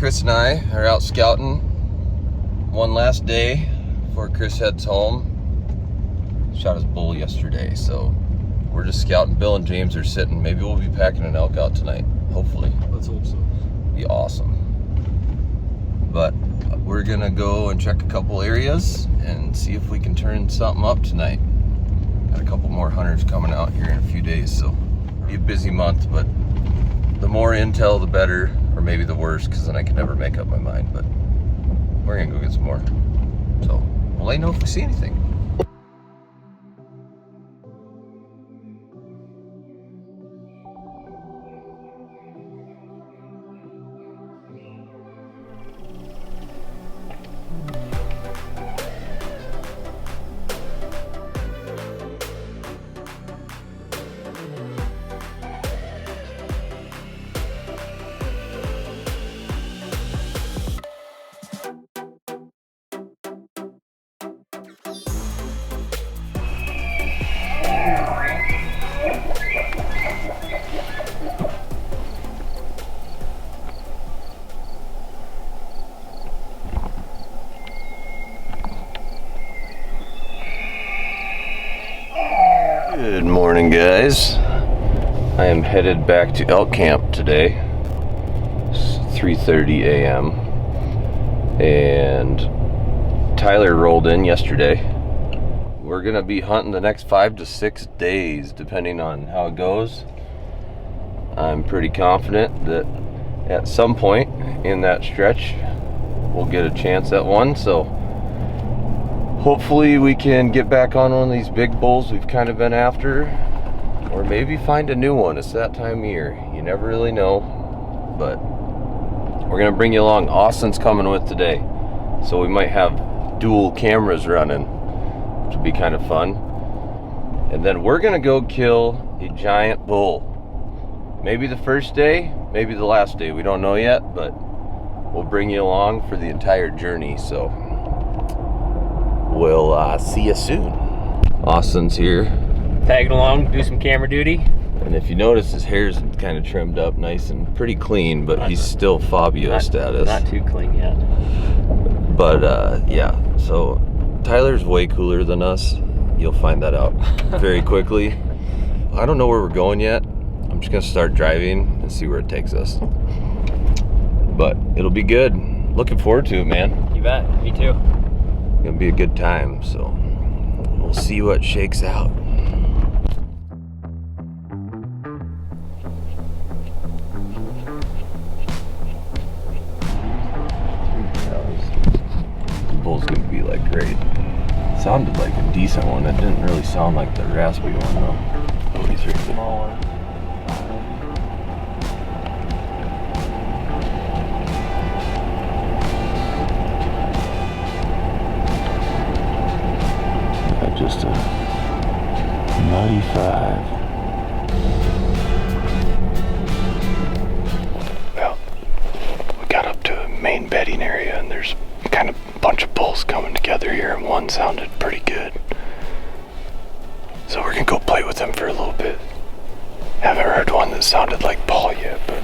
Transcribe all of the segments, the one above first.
Chris and I are out scouting one last day before Chris heads home. Shot his bull yesterday, so we're just scouting. Bill and James are sitting. Maybe we'll be packing an elk out tonight, hopefully. Let's hope so. Be awesome. But we're gonna go and check a couple areas and see if we can turn something up tonight. Got a couple more hunters coming out here in a few days, so be a busy month, but the more intel the better, or maybe the worse, because then I can never make up my mind. But we're gonna go get some more, so we'll let you know if we see anything. Good morning, guys. I am headed back to elk camp today. It's 3:30 a.m. and Tyler rolled in yesterday. We're gonna be hunting the next 5 to 6 days, depending on how it goes. I'm pretty confident that at some point in that stretch we'll get a chance at one, so hopefully we can get back on one of these big bulls we've kind of been after, or maybe find a new one. It's that time of year. You never really know, but we're gonna bring you along. Austin's coming with today, so we might have dual cameras running, which would be kind of fun. And then we're gonna go kill a giant bull. Maybe the first day, maybe the last day. We don't know yet, but we'll bring you along for the entire journey, so we'll see you soon. Austin's here. Tagging along, do some camera duty. And if you notice, his hair's kind of trimmed up nice and pretty clean, but he's still Fabio status. Not too clean yet. But yeah, so Tyler's way cooler than us. You'll find that out very quickly. I don't know where we're going yet. I'm just gonna start driving and see where it takes us. But it'll be good. Looking forward to it, man. You bet, me too. Gonna be a good time, so we'll see what shakes out. The bull's gonna be like great. Sounded like a decent one. It didn't really sound like the raspy one though. Oh, he's right there. Small one. Just a 95. Well, we got up to a main bedding area and there's kind of a bunch of bulls coming together here, and one sounded pretty good. So we're gonna go play with them for a little bit. Haven't heard one that sounded like Paul yet, but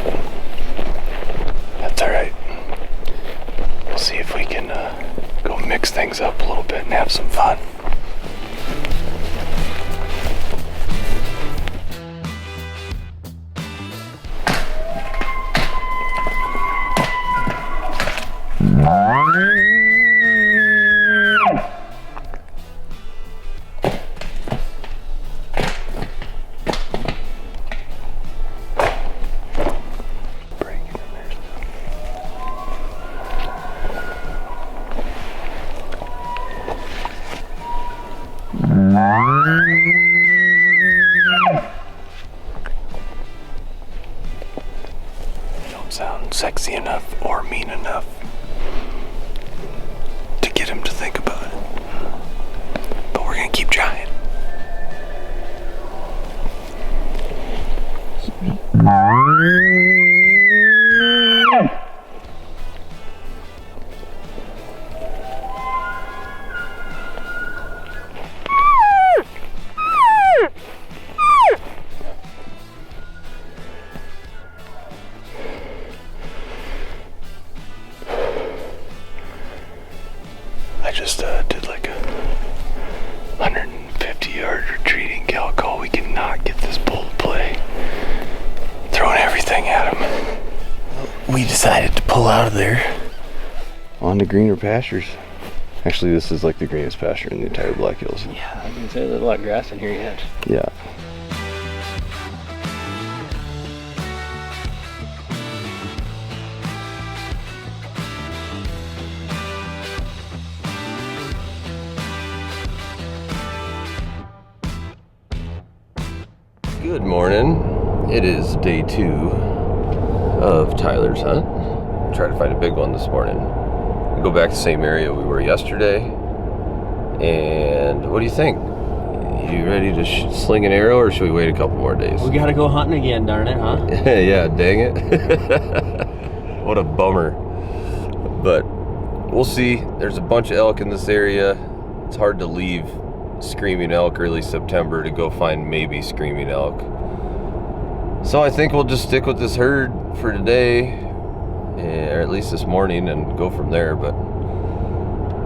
that's alright. We'll see if we can go mix things up a little bit and have some fun. Don't sound sexy enough or mean enough to get him to think about it. But we're gonna keep trying. just did like a 150-yard retreating gal call. We cannot get this bull to play. Throwing everything at him. We decided to pull out of there on to greener pastures. Actually, this is like the greenest pasture in the entire Black Hills. Yeah, I was gonna say there's a lot of grass in here yet. Yeah. Good morning. It is day 2 of Tyler's hunt. Tried to find a big one this morning. We go back to the same area we were yesterday. And what do you think? You ready to sling an arrow, or should we wait a couple more days? We gotta go hunting again, darn it, huh? Yeah, dang it. What a bummer. But we'll see. There's a bunch of elk in this area. It's hard to leave screaming elk early September to go find maybe screaming elk. So I think we'll just stick with this herd for today, or at least this morning, and go from there. But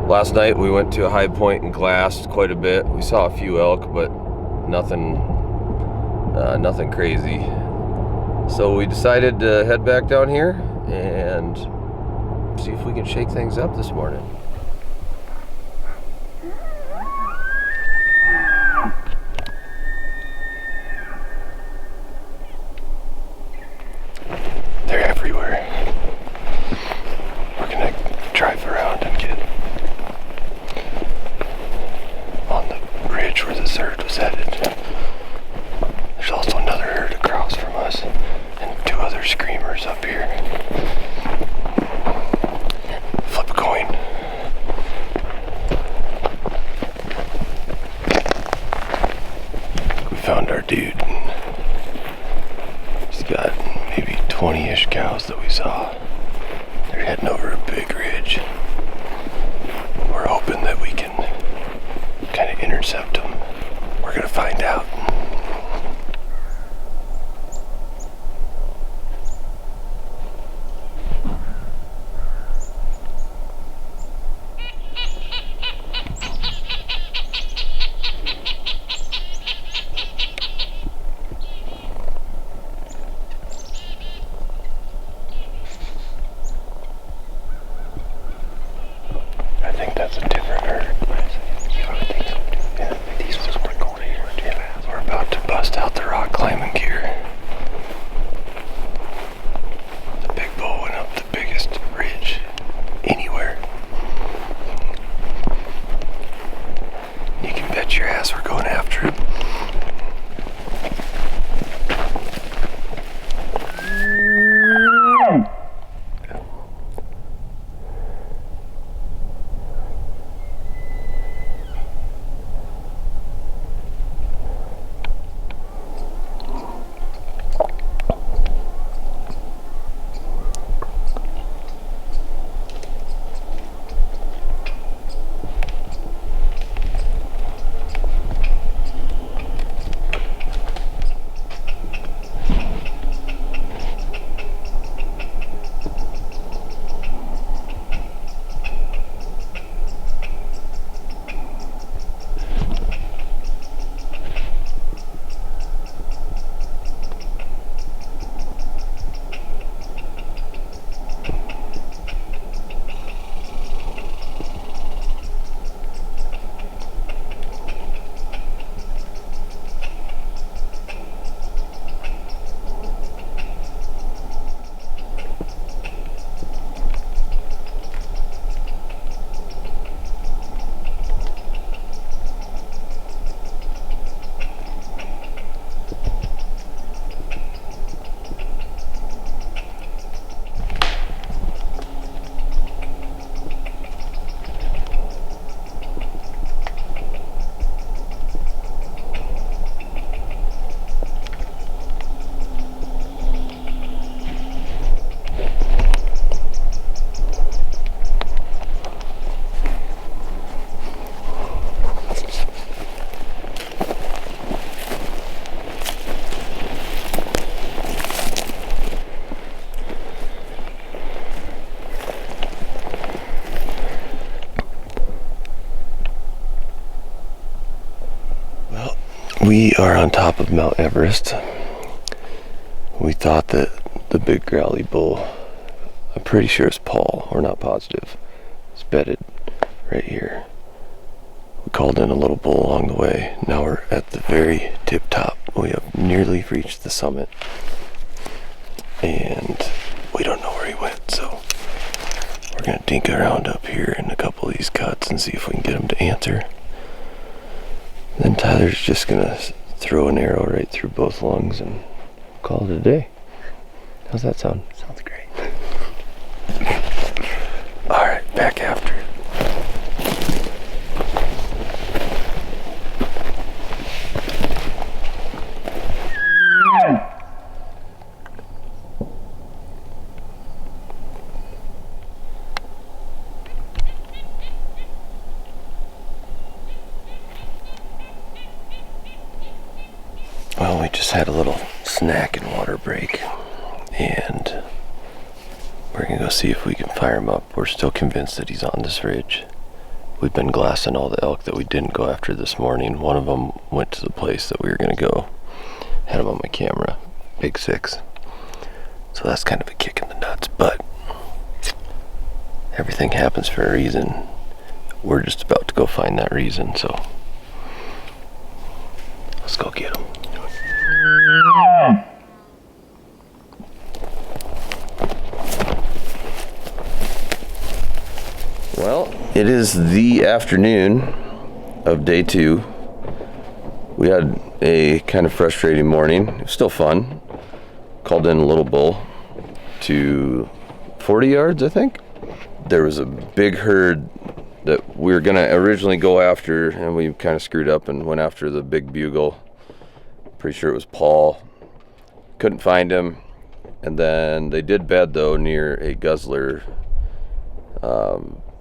last night we went to a high point and glassed quite a bit. We saw a few elk, but nothing crazy. So we decided to head back down here and see if we can shake things up this morning. They're everywhere. We're gonna drive around and get on the ridge where this herd was headed. There's also another herd across from us and 2 other screamers up here. Flip a coin. We are on top of Mount Everest. We thought that the big growly bull, I'm pretty sure it's Paul, or not positive, it's bedded right here. We called in a little bull along the way. Now we're at the very tip top. We have nearly reached the summit. And we don't know where he went, so we're gonna dink around up here in a couple of these cuts and see if we can get him to answer. Then Tyler's just gonna throw an arrow right through both lungs and call it a day. How's that sound? Sounds great. All right, back after it. Well, we just had a little snack and water break, and we're gonna go see if we can fire him up. We're still convinced that he's on this ridge. We've been glassing all the elk that we didn't go after this morning. One of them went to the place that we were gonna go. Had him on my camera, big 6. So that's kind of a kick in the nuts, but everything happens for a reason. We're just about to go find that reason, so let's go get him. Well, it is the afternoon of day 2. We had a kind of frustrating morning. It was still fun. Called in a little bull to 40 yards, I think. There was a big herd that we were gonna originally go after, and we kind of screwed up and went after the big bugle. Pretty sure it was Paul. Couldn't find him. And then they did bed though near a guzzler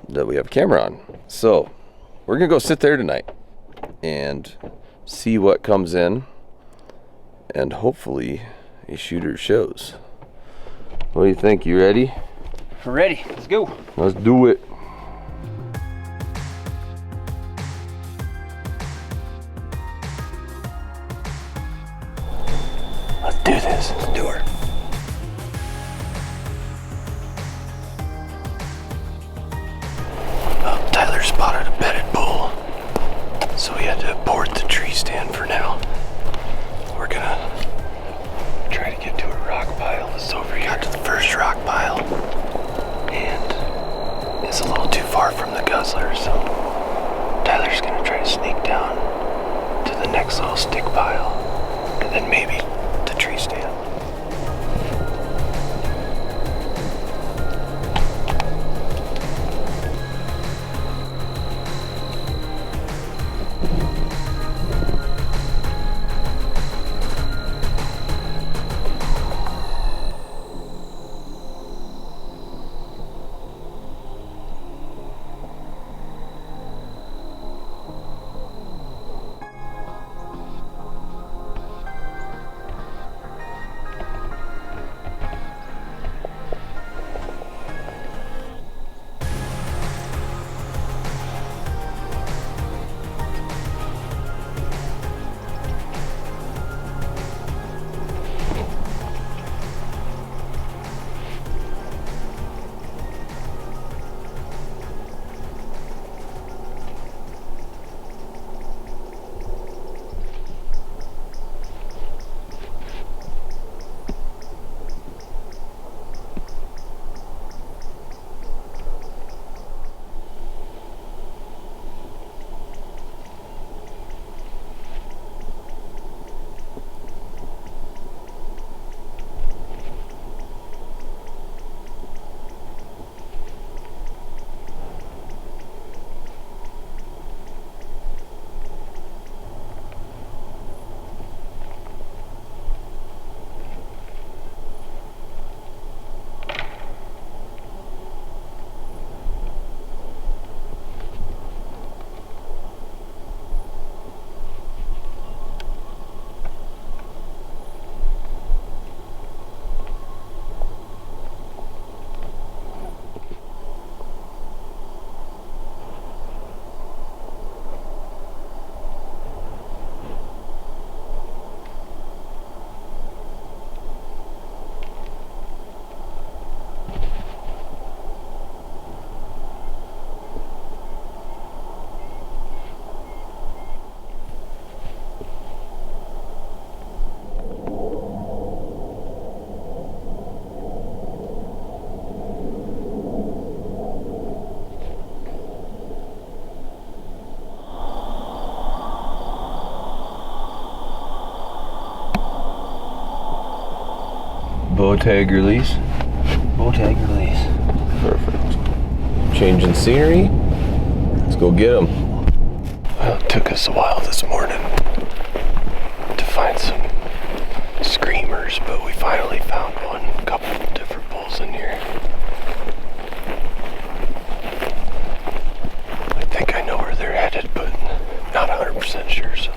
that we have a camera on. So we're gonna go sit there tonight and see what comes in, and hopefully a shooter shows. What do you think? You ready? We're ready. Let's go. Let's do it. Let's do this. Let's do her. Oh, Tyler spotted a bedded bull, so we had to abort the tree stand for now. We're gonna try to get to a rock pile that's over here. Got to the first rock pile, and it's a little too far from the guzzler, so Tyler's gonna try to sneak down to the next little stick pile, and then maybe the tree stand. bow tag release. Bow tag release. Perfect. Changing scenery. Let's go get them. Well, it took us a while this morning to find some screamers, but we finally found one. A couple of different bulls in here. I think I know where they're headed, but not 100% sure. So.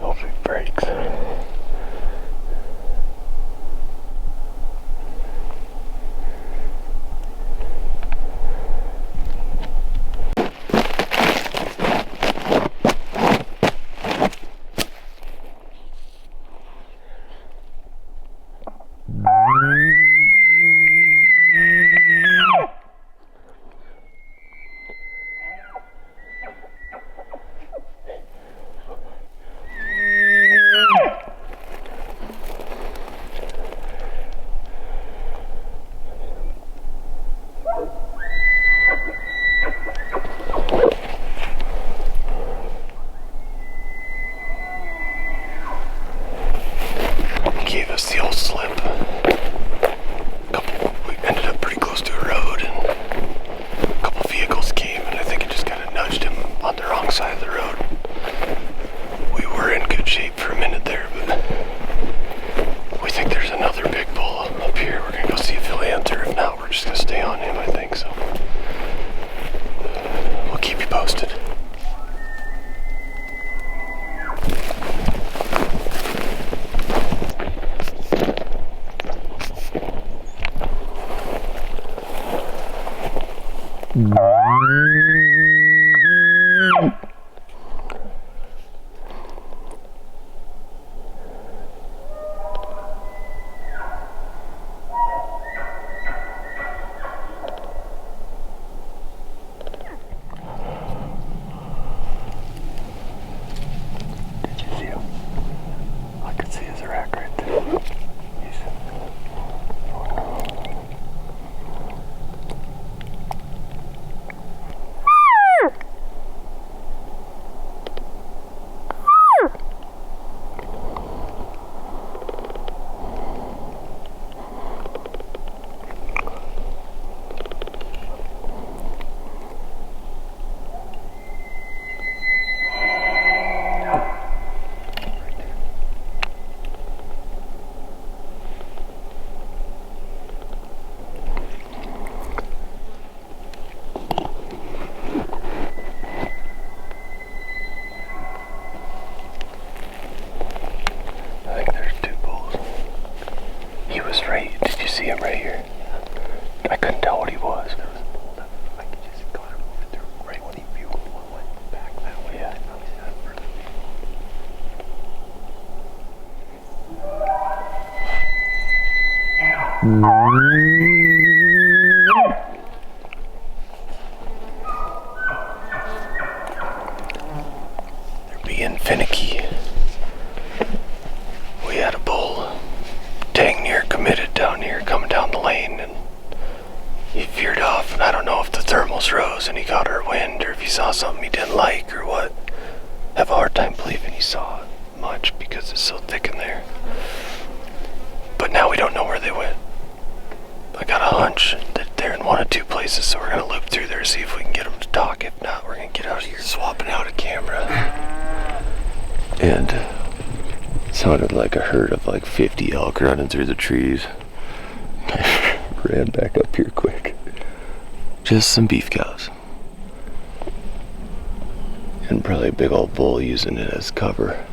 Hopefully it breaks. Gave us the old slip. We ended up pretty close to a road, and a couple vehicles came, and I think it just kind of nudged him on the wrong side of the road. We were in good shape for a minute there, but we think there's another big bull up here. We're gonna go see if he'll answer. If not, we're just gonna stay on him, I think. So we'll keep you posted. Did you see him? I could see his rack right there. Did you see him right here? I couldn't tell what he was. There was a bull that I could just got him over there right when he viewed one went back that way. Yeah. They're being finicky. We had a bull dang near committed down here coming down the lane, and he veered off, and I don't know if the thermals rose and he got our wind, or if he saw something he didn't like or what. I have a hard time believing he saw much because it's so thick in there. But now we don't know where they went. I got a hunch that they're in one of two places, so we're gonna loop through there, see if we can get them to talk. If not, we're gonna get out of here. Swapping out a camera, and it sounded like a herd of like 50 elk running through the trees. Ran back up here quick. Just some beef cows. And probably a big old bull using it as cover.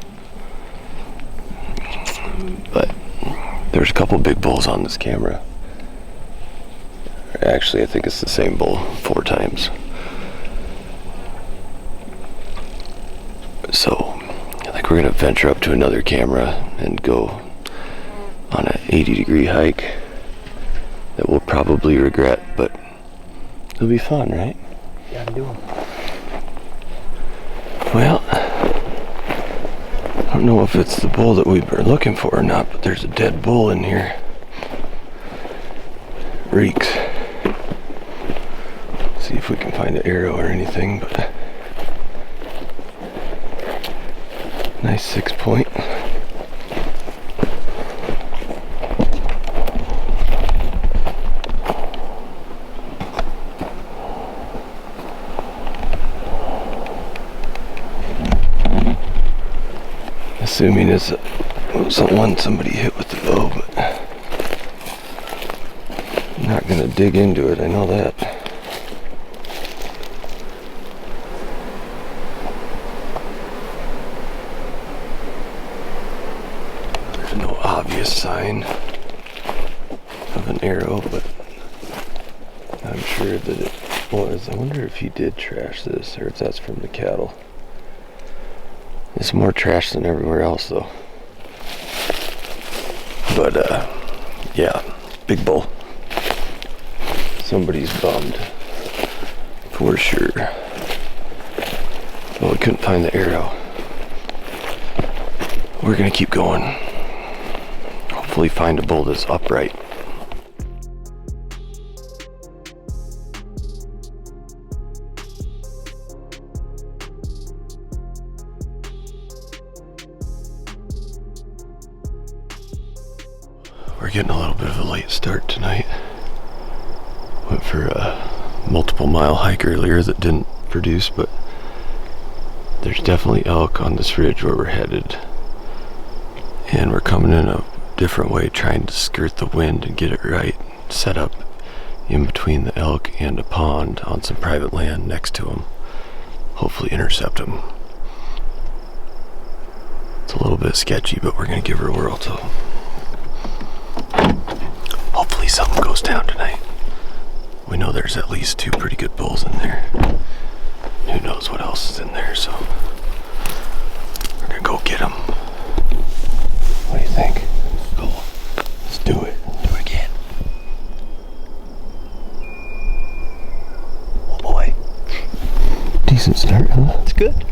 But there's a couple big bulls on this camera. Actually, I think it's the same bull 4 times. So I think we're gonna venture up to another camera and go on an 80-degree hike that we'll probably regret, but it'll be fun, right? Gotta do them. Well, don't know if it's the bull that we were looking for or not, but there's a dead bull in here. Reeks. See if we can find an arrow or anything, but nice 6 point. Assuming it's one somebody hit with the bow, but I'm not gonna dig into it, I know that. There's no obvious sign of an arrow, but I'm sure that it was. I wonder if he did trash this, or if that's from the cattle. It's more trash than everywhere else, though. But, yeah, big bull. Somebody's bummed, for sure. Well, we couldn't find the arrow. We're gonna keep going. Hopefully find a bull that's upright. We're getting a little bit of a late start tonight. Went for a multiple mile hike earlier that didn't produce, but there's definitely elk on this ridge where we're headed. And we're coming in a different way, trying to skirt the wind and get it right, set up in between the elk and a pond on some private land next to them. Hopefully intercept them. It's a little bit sketchy, but we're gonna give her a whirl too. Hopefully something goes down tonight. We know there's at least 2 pretty good bulls in there. Who knows what else is in there, so we're gonna go get them. What do you think? Go. Let's do it. Do it again. Oh boy. Decent start, huh? It's good.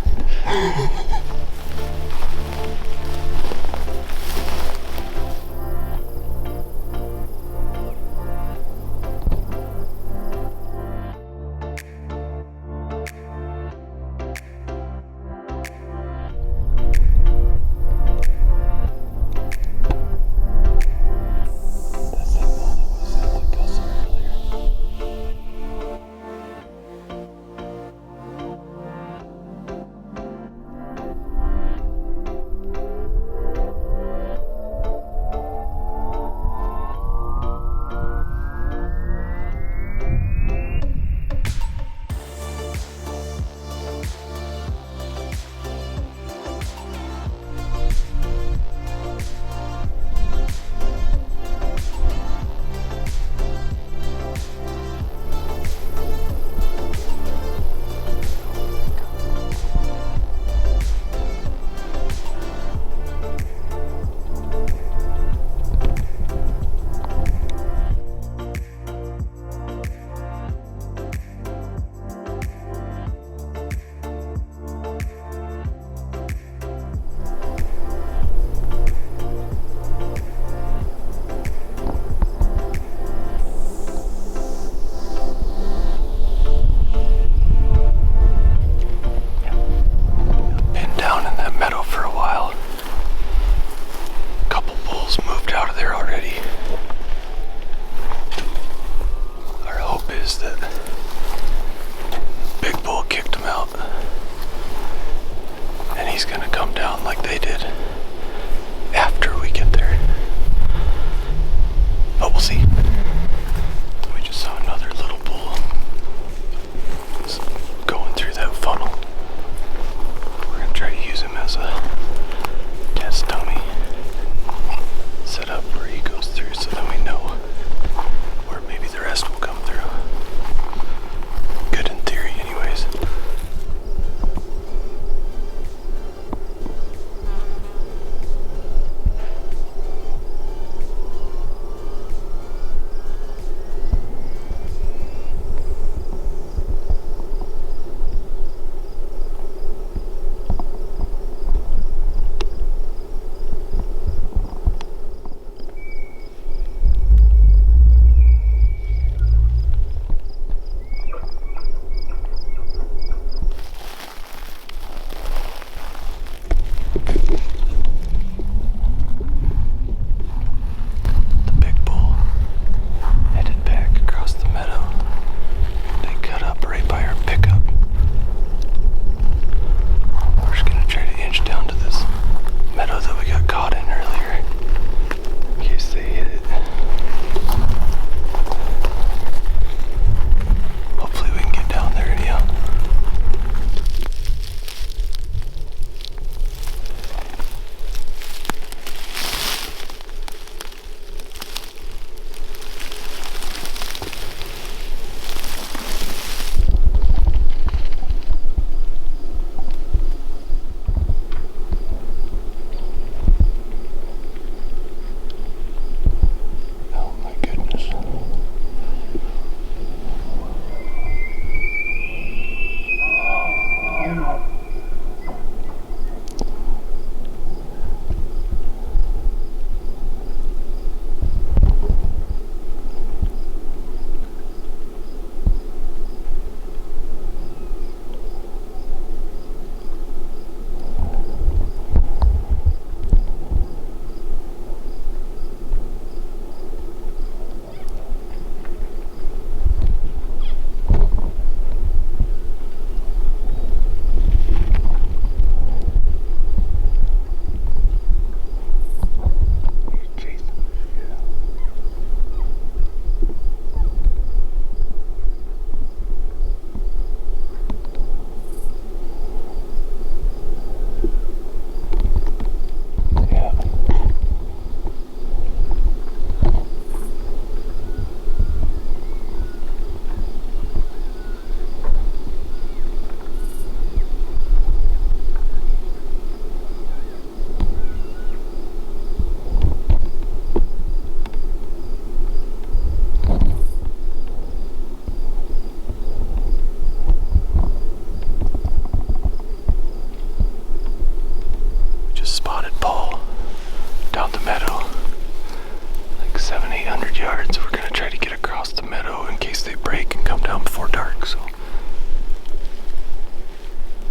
backyard yard, so we're gonna try to get across the meadow in case they break and come down before dark. So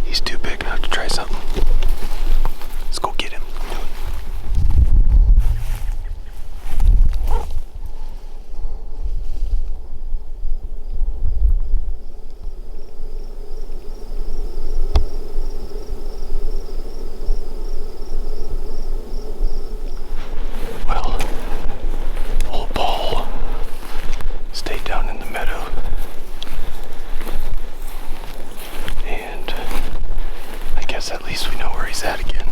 he's too big not to try something. Let's go get him. At least we know where he's at again.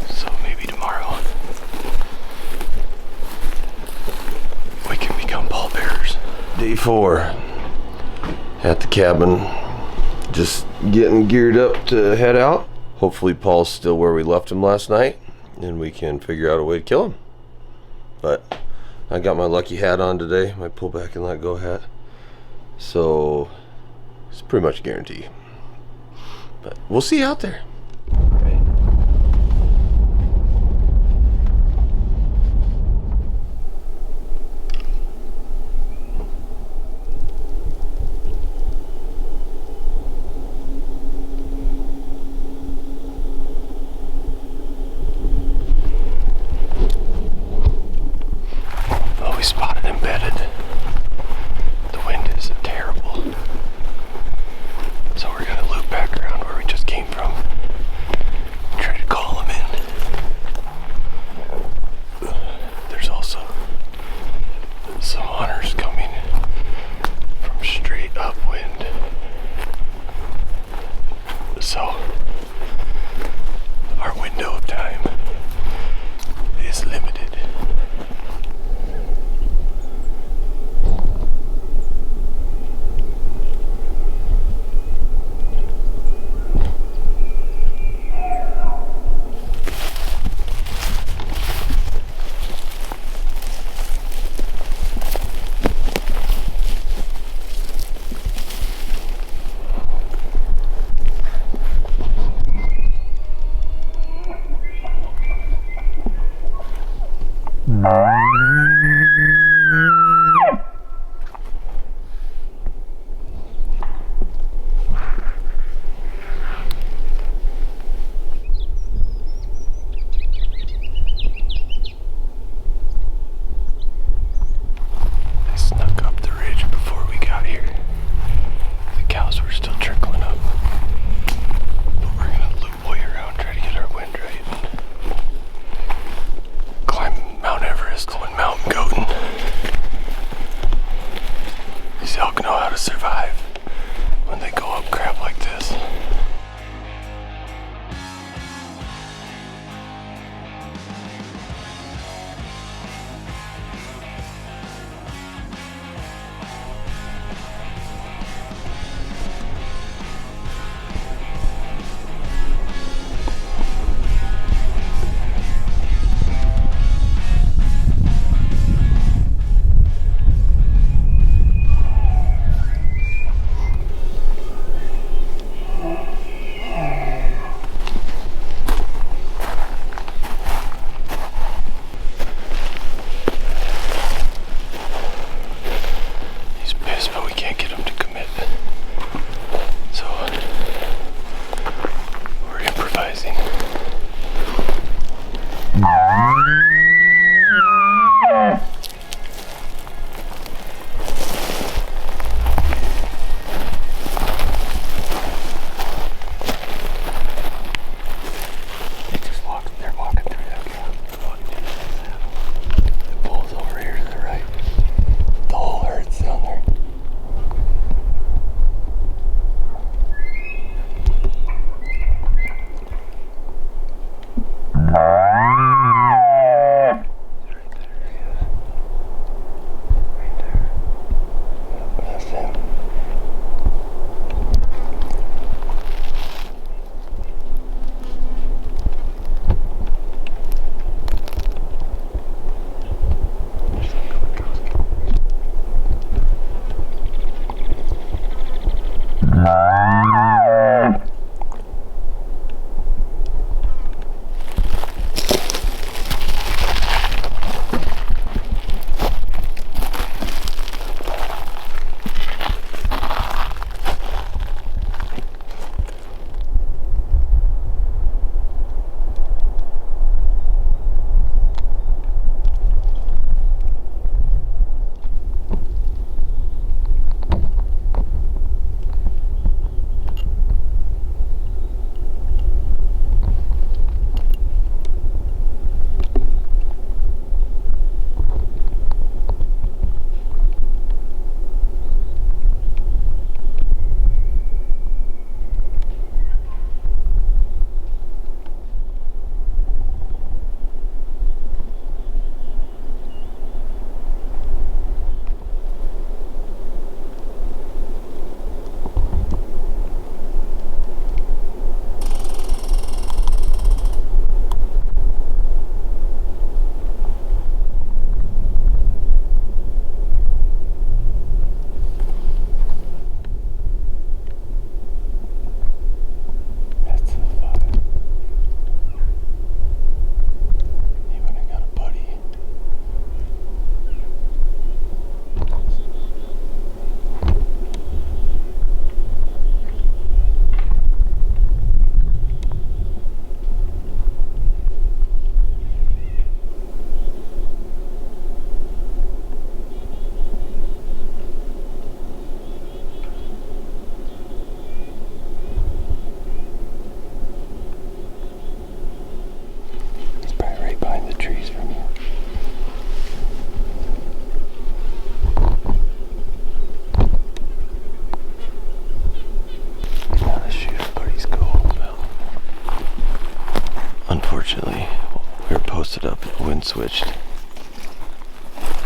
So maybe tomorrow we can become pallbearers. Day 4 at the cabin, just getting geared up to head out. Hopefully Paul's still where we left him last night and we can figure out a way to kill him. But I got my lucky hat on today, my pull back and let go hat, so it's pretty much a guarantee. But we'll see you out there. Oh, we spotted embedded. The wind is terrible. So we're gonna loop back around where we just came from. Try to call them in. There's also some hunters coming from straight upwind. So our window of time is limited.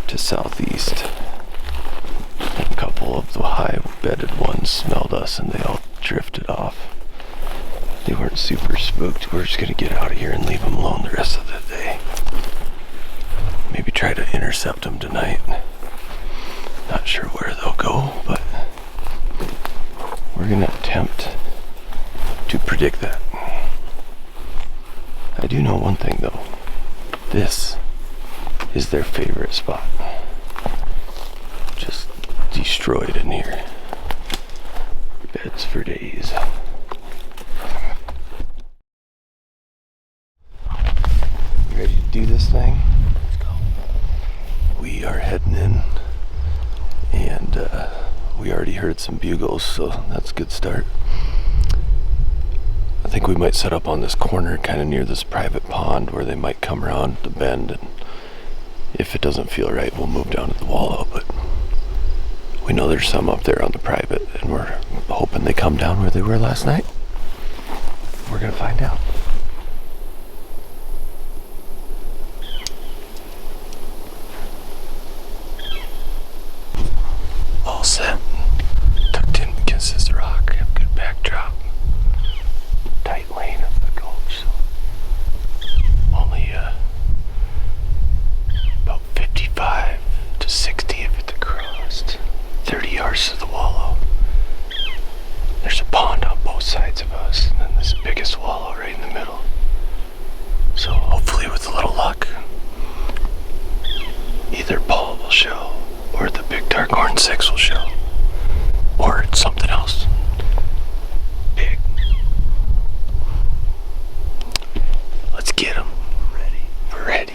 to southeast. A couple of the high bedded ones smelled us and they all drifted off. They weren't super spooked. We're just gonna get out of here and leave them alone the rest of the day. Maybe try to intercept them tonight. Not sure where they'll go, but we're gonna attempt to predict that. I do know one thing though. This is their favorite spot. Just destroyed in here. Beds for days. You ready to do this thing? Let's go. We are heading in, and we already heard some bugles, so that's a good start. I think we might set up on this corner kind of near this private pond where they might come around the bend, and if it doesn't feel right, we'll move down to the wallow, but we know there's some up there on the private, and we're hoping they come down where they were last night. We're gonna find out. All set. Tucked in against this rock. Have a good backdrop. Tight lane of the gulch. So only about 55 to 60 of it across. 30 yards to the wallow. There's a pond on both sides of us, and then this biggest wallow right in the middle. So hopefully with a little luck, either Paul will show, or the big dark horn 6 will show, or it's something else big. Let's get him. Ready. We're ready.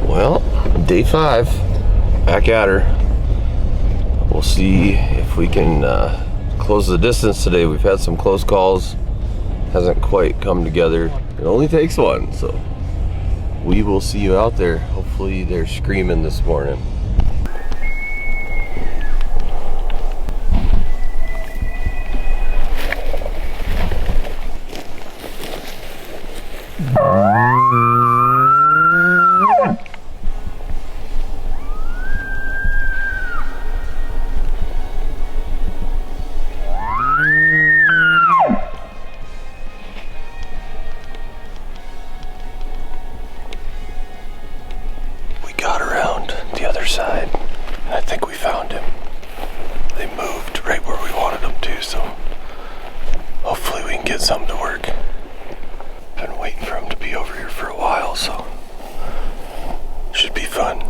Well, day 5, back at her. We'll see if we can close the distance today. We've had some close calls, hasn't quite come together. It only takes one, so we will see you out there. Hopefully they're screaming this morning. Side, and I think we found him. They moved right where we wanted them to, so hopefully we can get something to work. Been waiting for him to be over here for a while, so should be fun.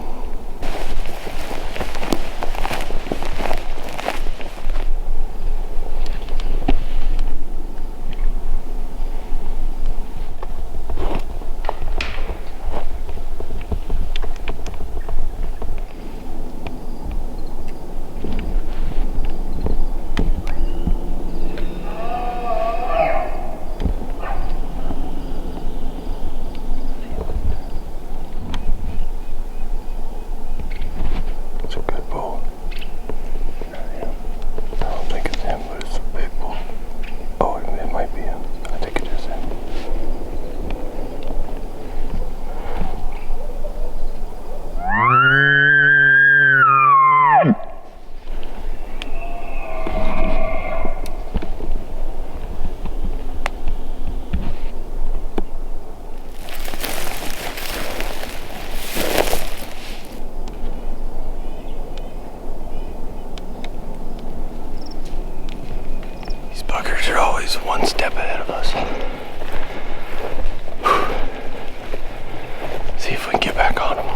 Buggers are always one step ahead of us. See if we can get back on them.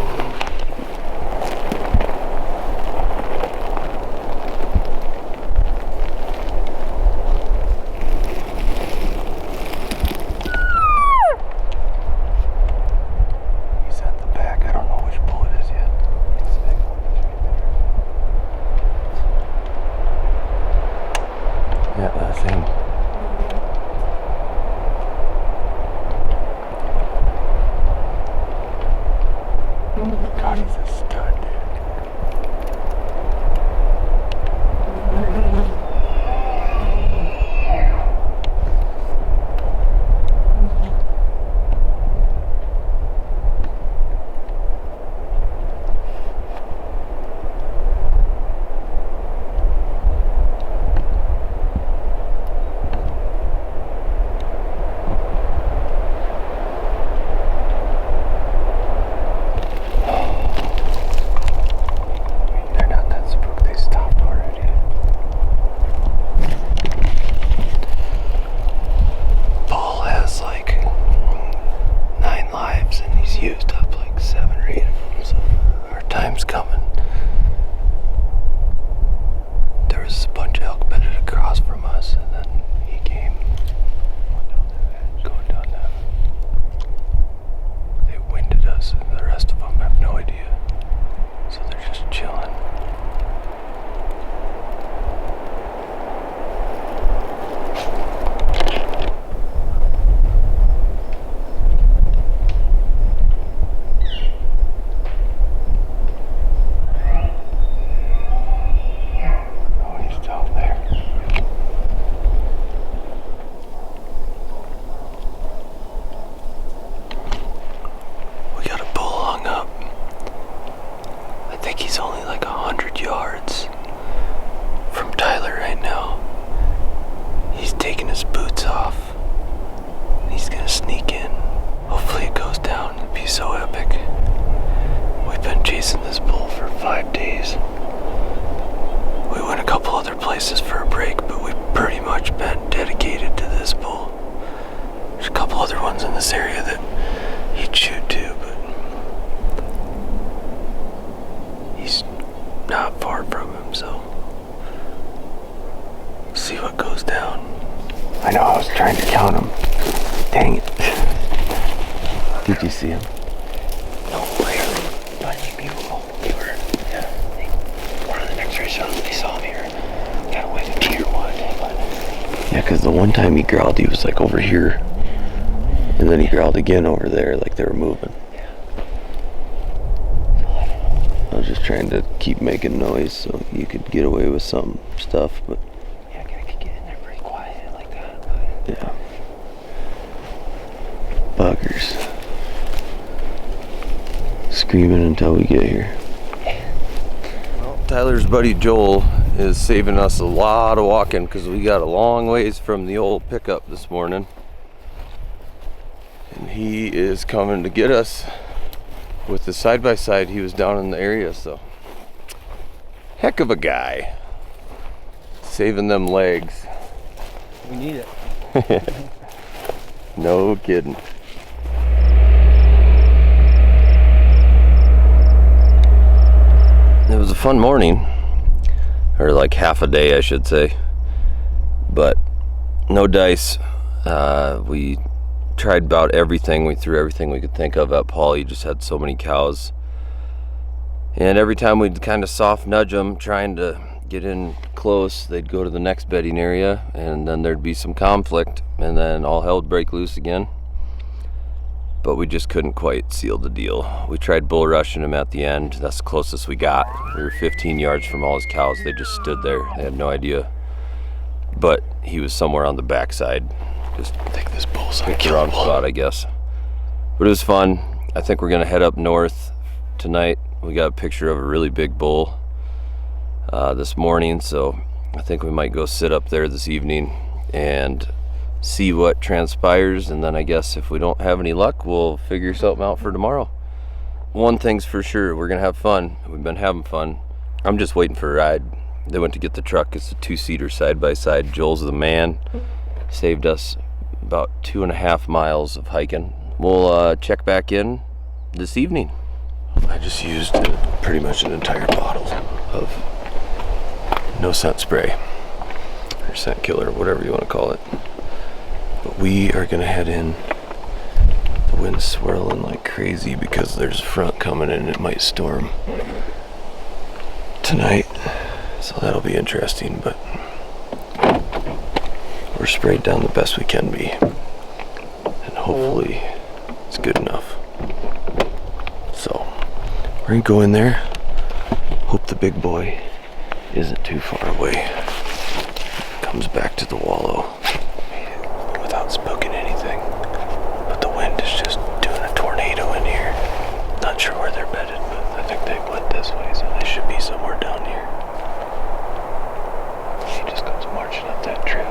He's at the back. I don't know which bull it is yet. It's the big one that's right there. Yeah, that's him. I know, I was trying to count them. Dang it. Did you see them? No, I heard bunny bugle. Yeah. One of the next race shots, they saw me here. Got away with tier 1. But... Yeah, because the one time he growled, he was like over here. And then he growled again over there, like they were moving. Yeah. I was just trying to keep making noise so you could get away with some stuff, but... Yeah, I could get in there pretty quiet like that, but... Yeah. Buggers. Screaming until we get here. Well, Tyler's buddy Joel is saving us a lot of walking because we got a long ways from the old pickup this morning. And he is coming to get us with the side-by-side. He was down in the area, so heck of a guy. Saving them legs. We need it. No kidding. It was a fun morning, or like half a day I should say, but no dice. We tried about everything. We threw everything we could think of at Paul. He just had so many cows, and every time we'd kind of soft nudge them trying to get in close, they'd go to the next bedding area, and then there'd be some conflict, and then all hell would break loose again. But we just couldn't quite seal the deal. We tried bull rushing him at the end. That's the closest we got. We were 15 yards from all his cows. They just stood there. They had no idea. But he was somewhere on the backside. Just I think this bull's picked the wrong spot, I guess. But it was fun. I think we're gonna head up north tonight. We got a picture of a really big bull this morning, so I think we might go sit up there this evening and see what transpires, and then I guess if we don't have any luck, we'll figure something out for tomorrow. One thing's for sure, we're gonna have fun. We've been having fun. I'm just waiting for a ride. They went to get the truck. It's a 2-seater side-by-side. Joel's the man. Saved us about 2.5 miles of hiking. We'll check back in this evening. I just used pretty much an entire bottle of no scent spray or scent killer, whatever you want to call it. But we are gonna head in. The wind's swirling like crazy because there's a front coming in and it might storm tonight, so that'll be interesting. But we're sprayed down the best we can be, and hopefully it's good enough. So we're gonna go in there, hope the big boy isn't too far away, comes back to the wallow without spooking anything. But the wind is just doing a tornado in here. Not sure where they're bedded, but I think they went this way, so they should be somewhere down here. He just comes marching up that trail.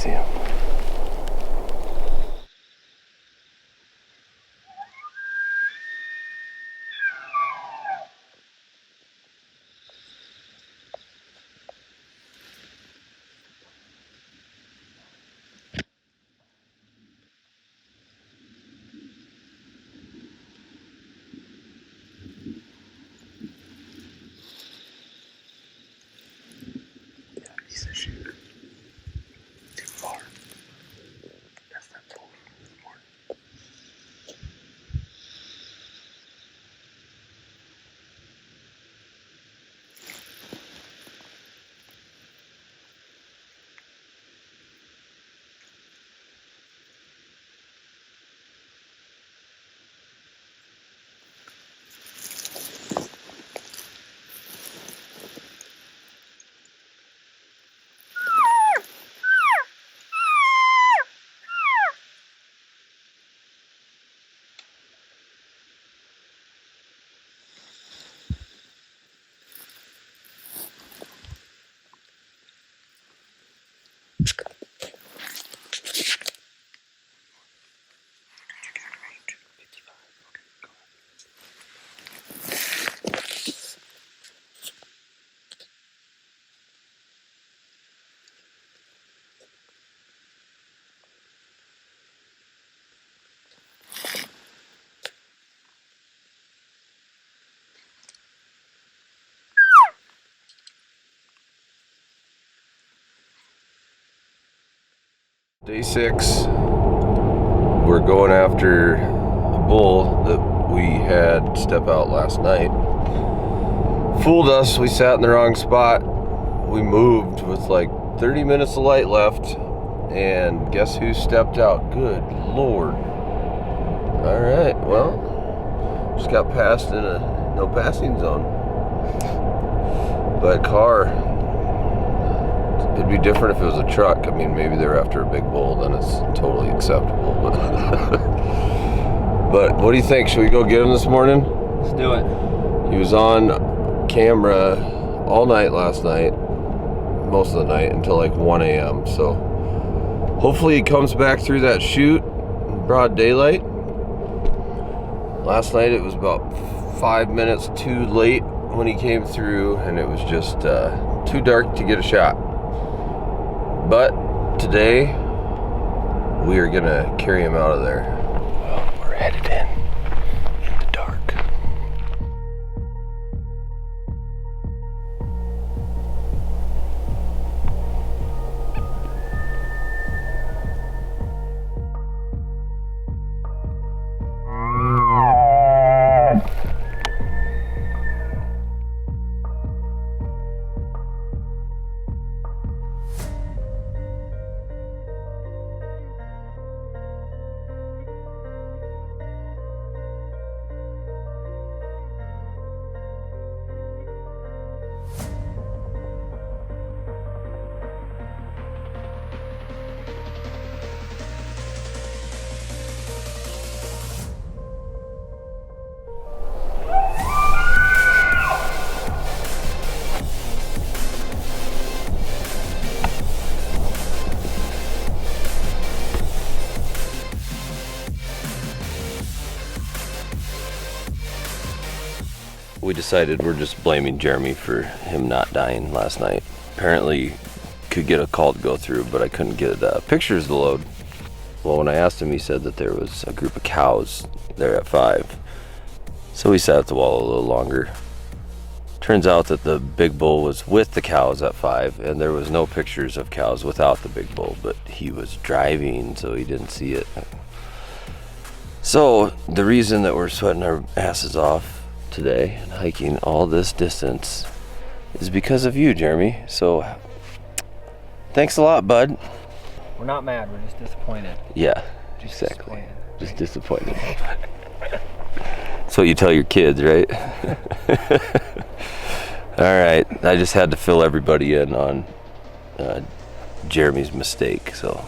see him. He's a shooter. Too far. That's that bull from this morning. Day 6, we're going after a bull that we had step out last night. Fooled us, we sat in the wrong spot. We moved with like 30 minutes of light left, and guess who stepped out? Good Lord. Alright, well, just got passed in a no passing zone by a car. It'd be different if it was a truck. I mean, maybe they're after a big bull, then it's totally acceptable. But what do you think? Should we go get him this morning? Let's do it. He was on camera all night last night, most of the night, until like 1 a.m. So hopefully he comes back through that chute in broad daylight. Last night it was about 5 minutes too late when he came through, and it was just too dark to get a shot. But today, we are gonna carry him out of there. Well, we're headed in the dark. We decided we're just blaming Jeremy for him not dying last night. Apparently could get a call to go through, but I couldn't get pictures to load. Well, when I asked him, he said that there was a group of cows there at 5. So we sat at the wall a little longer. Turns out that the big bull was with the cows at 5, and there was no pictures of cows without the big bull, but he was driving, so he didn't see it. So the reason that we're sweating our asses off today and hiking all this distance is because of you, Jeremy. So thanks a lot, bud. We're not mad, we're just disappointed. Yeah, Just exactly. disappointed. Just disappointed. That's what you tell your kids, right? All right, I just had to fill everybody in on Jeremy's mistake, so.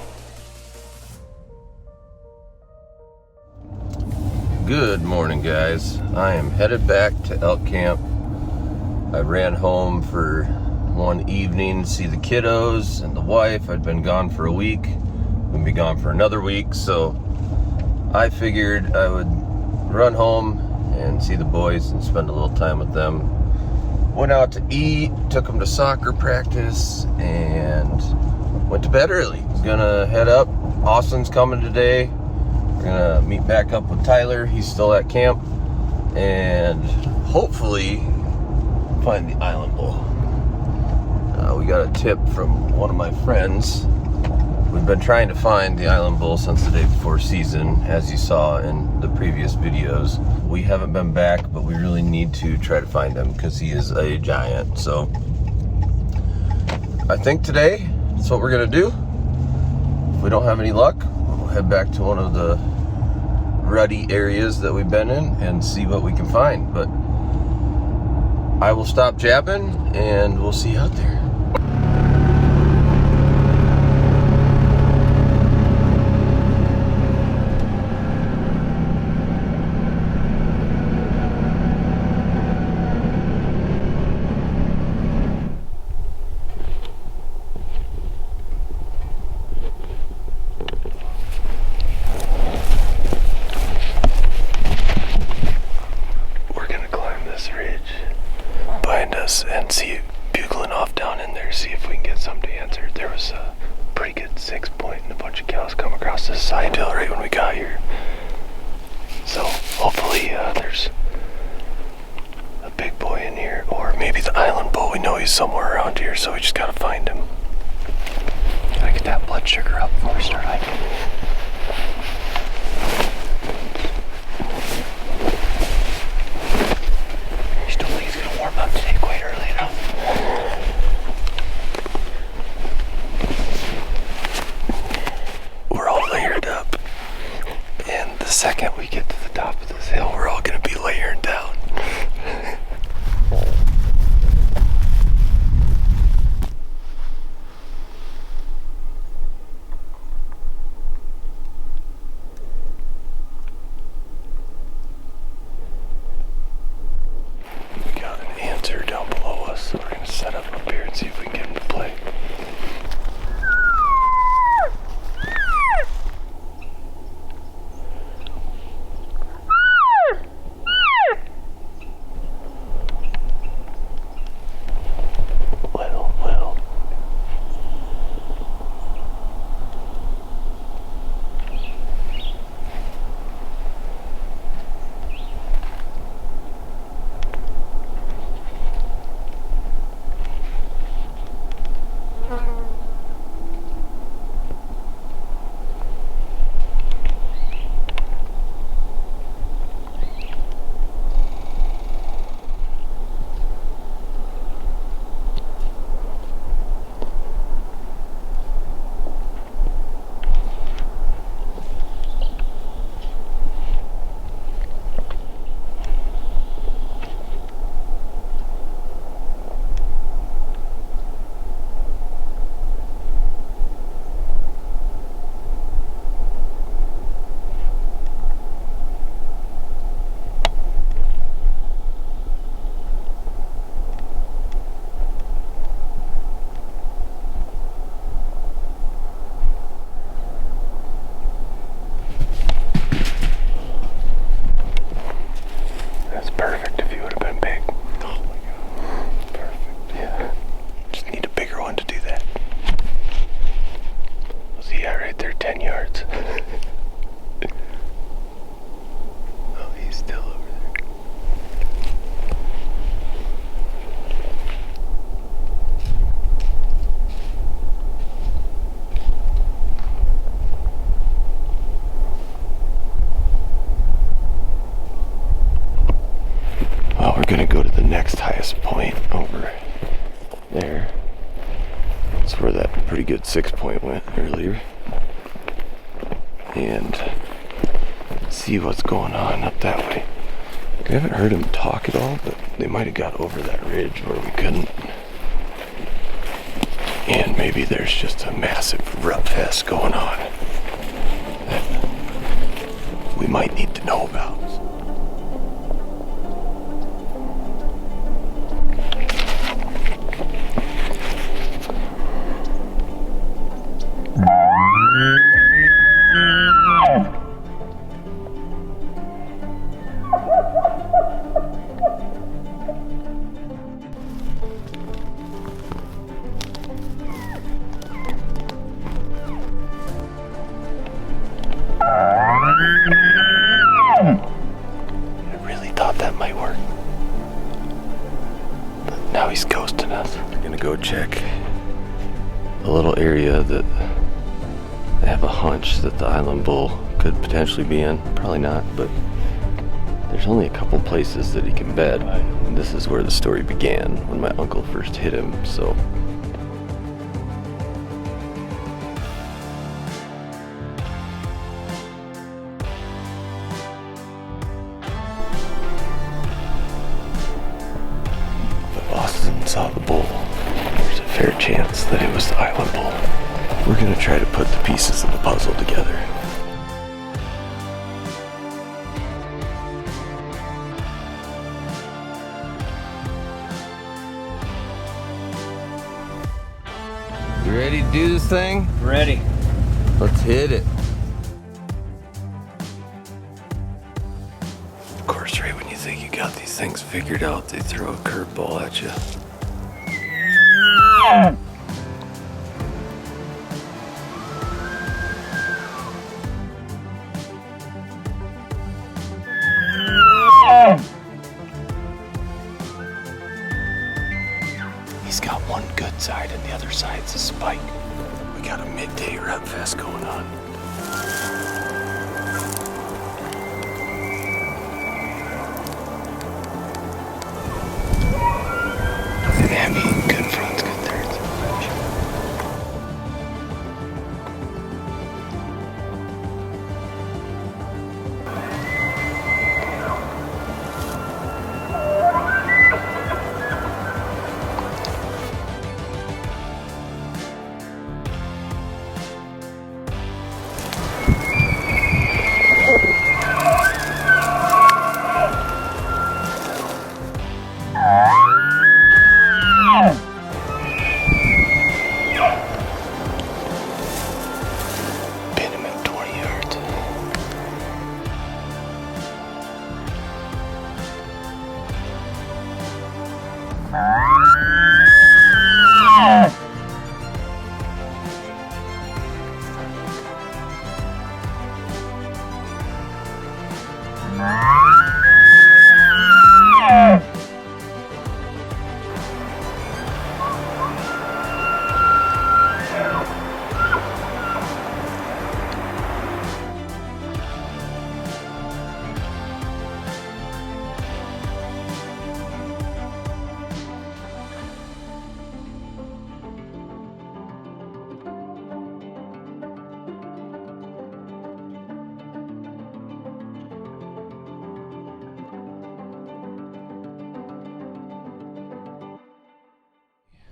Good morning, guys. I am headed back to elk camp. I ran home for one evening to see the kiddos and the wife. I'd been gone for a week, gonna be gone for another week, so I figured I would run home and see the boys and spend a little time with them. Went out to eat, took them to soccer practice, and went to bed early. Was gonna head up. Austin's coming today. We're gonna meet back up with Tyler. He's still at camp, and hopefully find the island bull. We got a tip from one of my friends. We've been trying to find the island bull since the day before season, as you saw in the previous videos. We haven't been back, but we really need to try to find him because he is a giant. So I think today that's what we're gonna do. If we don't have any luck, we'll head back to one of the ruddy areas that we've been in and see what we can find. But I will stop jabbing and we'll see you out there. And see bugling off down in there, see if we can get something answered. There was a pretty good 6-point and a bunch of cows come across this side hill right when we got here. So hopefully there's a big boy in here, or maybe the island bull. We know he's somewhere around here, so we just gotta find him. Gotta get that blood sugar up before we start hiking. Up today quite early enough. We're all layered up, and the second we get to the top of this hill, we're all gonna be layering down. Down below us, so we're going to set up here and see if we can get him to play. Well. We're gonna go to the next highest point over there. That's where that pretty good 6-point went earlier. And see what's going on up that way. We haven't heard them talk at all, but they might have got over that ridge where we couldn't. And maybe there's just a massive rut fest going on that we might need to know about. I really thought that might work. But now he's ghosting us. We're gonna go check a little area that I have a hunch that the island bull could potentially be in. Probably not, but there's only a couple places that he can bed. And this is where the story began, when my uncle first hit him, so. If Austin saw the bull, there's a fair chance that it was the island bull. We're gonna try to put the pieces of the puzzle together. You ready to do this thing? Ready. Let's hit it. Of course, right when you think you got these things figured out, they throw a curveball at you. He's got one good side and the other side's a spike. We got a midday rep fest going on. Look at him eating good fronts, good thirds. Pin him at 20 yards.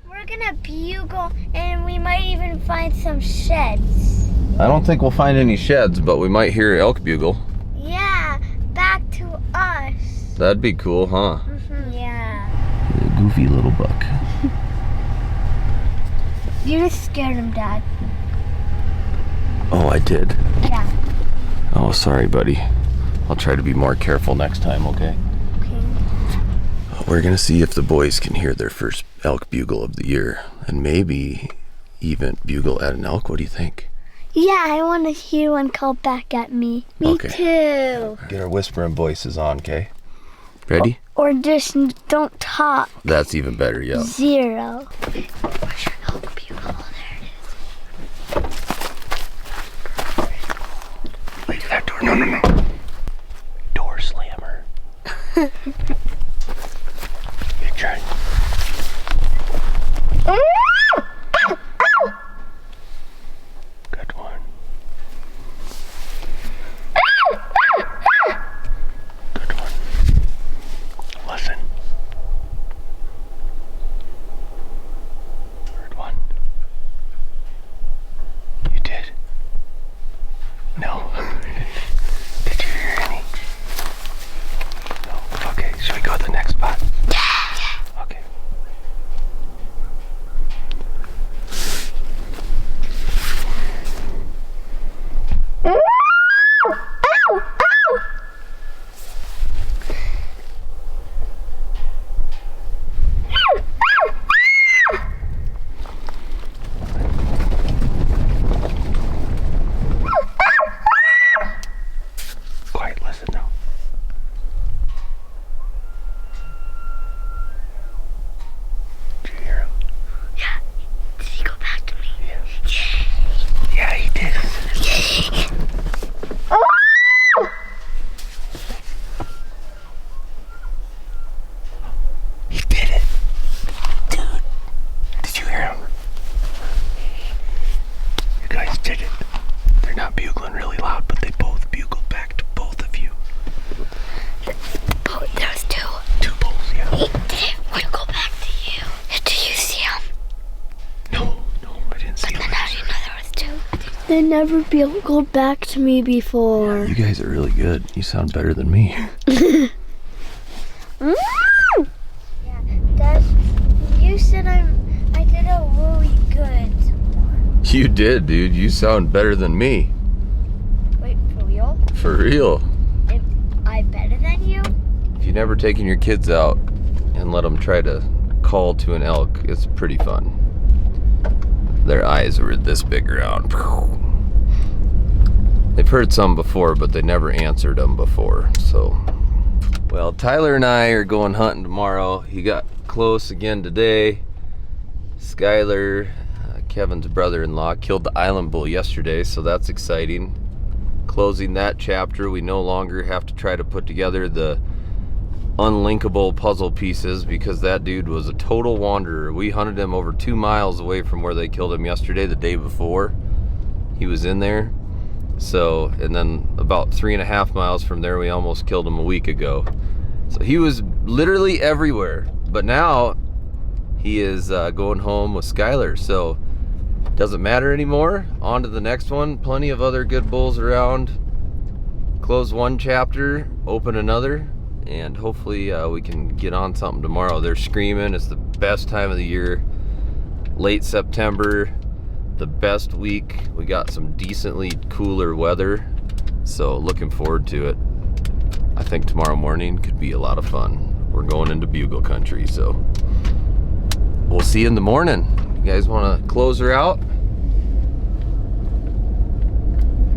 We're gonna bugle and we might even find some sheds. I don't think we'll find any sheds, but we might hear elk bugle. Yeah, back to us. That'd be cool, huh? Yeah. A goofy little buck. You just scared him, Dad. Oh, I did? Yeah. Oh, sorry, buddy. I'll try to be more careful next time, okay? Okay. We're gonna see if the boys can hear their first elk bugle of the year, and maybe even bugle at an elk. What do you think? Yeah, I want to hear one call back at me. Me Okay. too. Get our whispering voices on, okay? Ready? Or just don't talk. That's even better, yeah. 0. Where's your elk bugle? There it is. Wait, that door. No. Door slammer. Good try. Good one. Good one. Listen. Third one. You did? No. Did you hear any? No. Okay, so They're not bugling really loud, but they both bugled back to both of you. Oh, there was two. Two bulls, yeah. Would go back to you. Did you see them? No, I didn't see them. Then how do you know there was two? They never bugled back to me before. Yeah, you guys are really good. You sound better than me. Yeah, Dad, you said I did a really good one. You did, dude. You sound better than me. Wait, for real? For real. Am I better than you? If you've never taken your kids out and let them try to call to an elk, it's pretty fun. Their eyes were this big around. They've heard some before, but they never answered them before, so. Well, Tyler and I are going hunting tomorrow. He got close again today. Skyler, Kevin's brother-in-law, killed the island bull yesterday, so that's exciting. Closing that chapter, we no longer have to try to put together the unlinkable puzzle pieces because that dude was a total wanderer. We hunted him over 2 miles away from where they killed him yesterday, the day before. He was in there. So, and then about 3.5 miles from there, we almost killed him a week ago. So he was literally everywhere. But now he is going home with Skyler. So doesn't matter anymore. On to the next one. Plenty of other good bulls around. Close one chapter, open another, and hopefully we can get on something tomorrow. They're screaming. It's the best time of the year. Late September, the best week. We got some decently cooler weather, so looking forward to it. I think tomorrow morning could be a lot of fun. We're going into bugle country, so we'll see you in the morning. You guys want to close her out?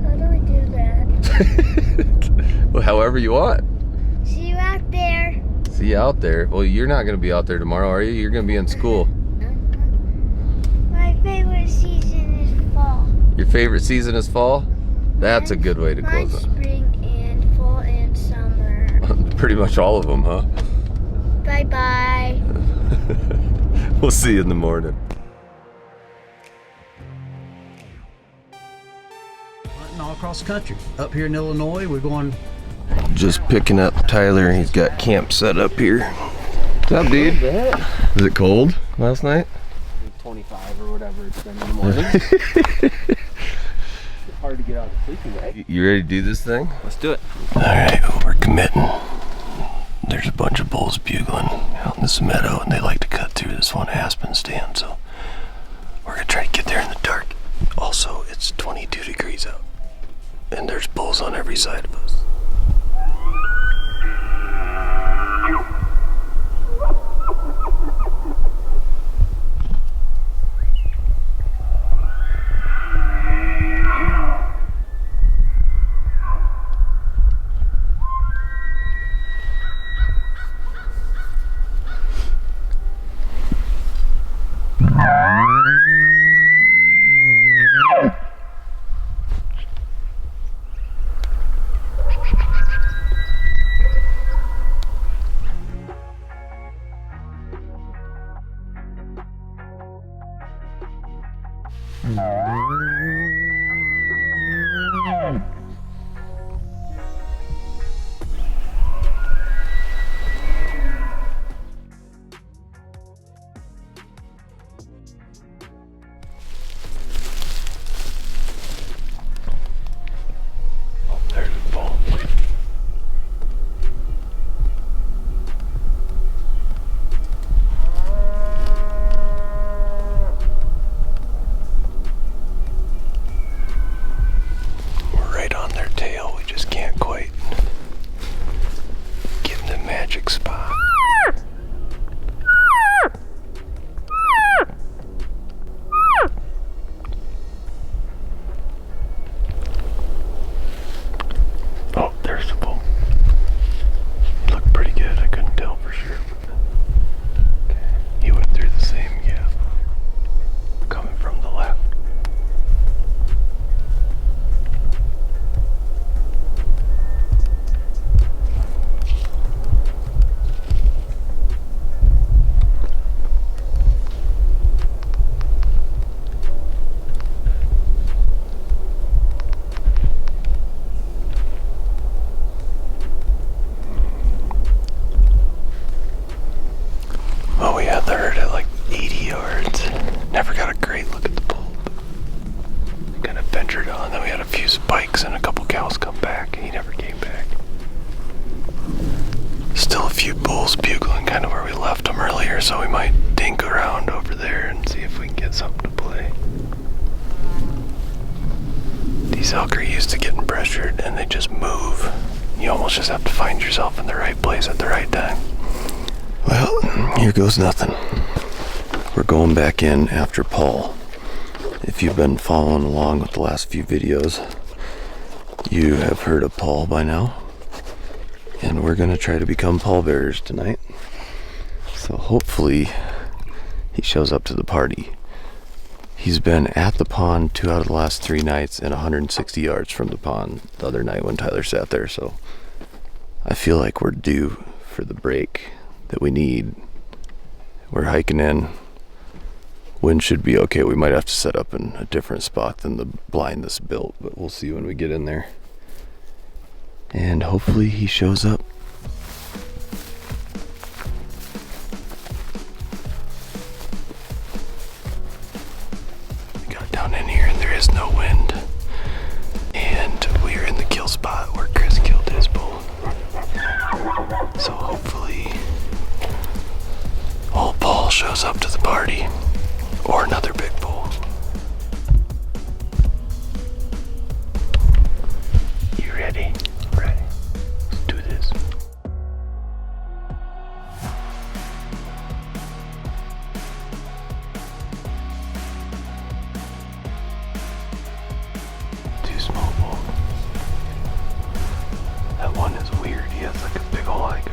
How do we do that? Well, however you want. See you out there. See you out there. Well, you're not going to be out there tomorrow, are you? You're going to be in school. My favorite season is fall. Your favorite season is fall? That's a good way to close Mine's it. spring and fall and summer. Pretty much all of them, huh? Bye-bye. We'll see you in the morning. Hunting all across the country. Up here in Illinois, we're going. Just picking up Tyler. He's got camp set up here. What's up, dude? Is it cold last night? 25 or whatever it's been in the morning. It's hard to get out of the sleeping bag. You ready to do this thing? Let's do it. All right, we're committing. There's a bunch of bulls bugling out in this meadow, and they like to cut through this one aspen stand, so we're gonna try to get there in the dark. Also, it's 22 degrees out, and there's bulls on every side of us. few spikes and a couple cows come back. He never came back. Still a few bulls bugling kind of where we left them earlier, so we might dink around over there and see if we can get something to play. These elk are used to getting pressured and they just move. You almost just have to find yourself in the right place at the right time. Well, here goes nothing. We're going back in after Paul. If you've been following along with the last few videos, you have heard of Paul by now. And we're gonna try to become pallbearers tonight. So hopefully he shows up to the party. He's been at the pond 2 out of the last 3 nights and 160 yards from the pond the other night when Tyler sat there. So I feel like we're due for the break that we need. We're hiking in. Wind should be okay. We might have to set up in a different spot than the blind that's built, but we'll see when we get in there. And hopefully he shows up. We got down in here and there is no wind. And we are in the kill spot where Chris killed his bull. So hopefully old Paul shows up to the party. Or another big bull. You ready? Ready. Let's do this. Two small bulls. That one is weird. He has like a big ol' eye guard.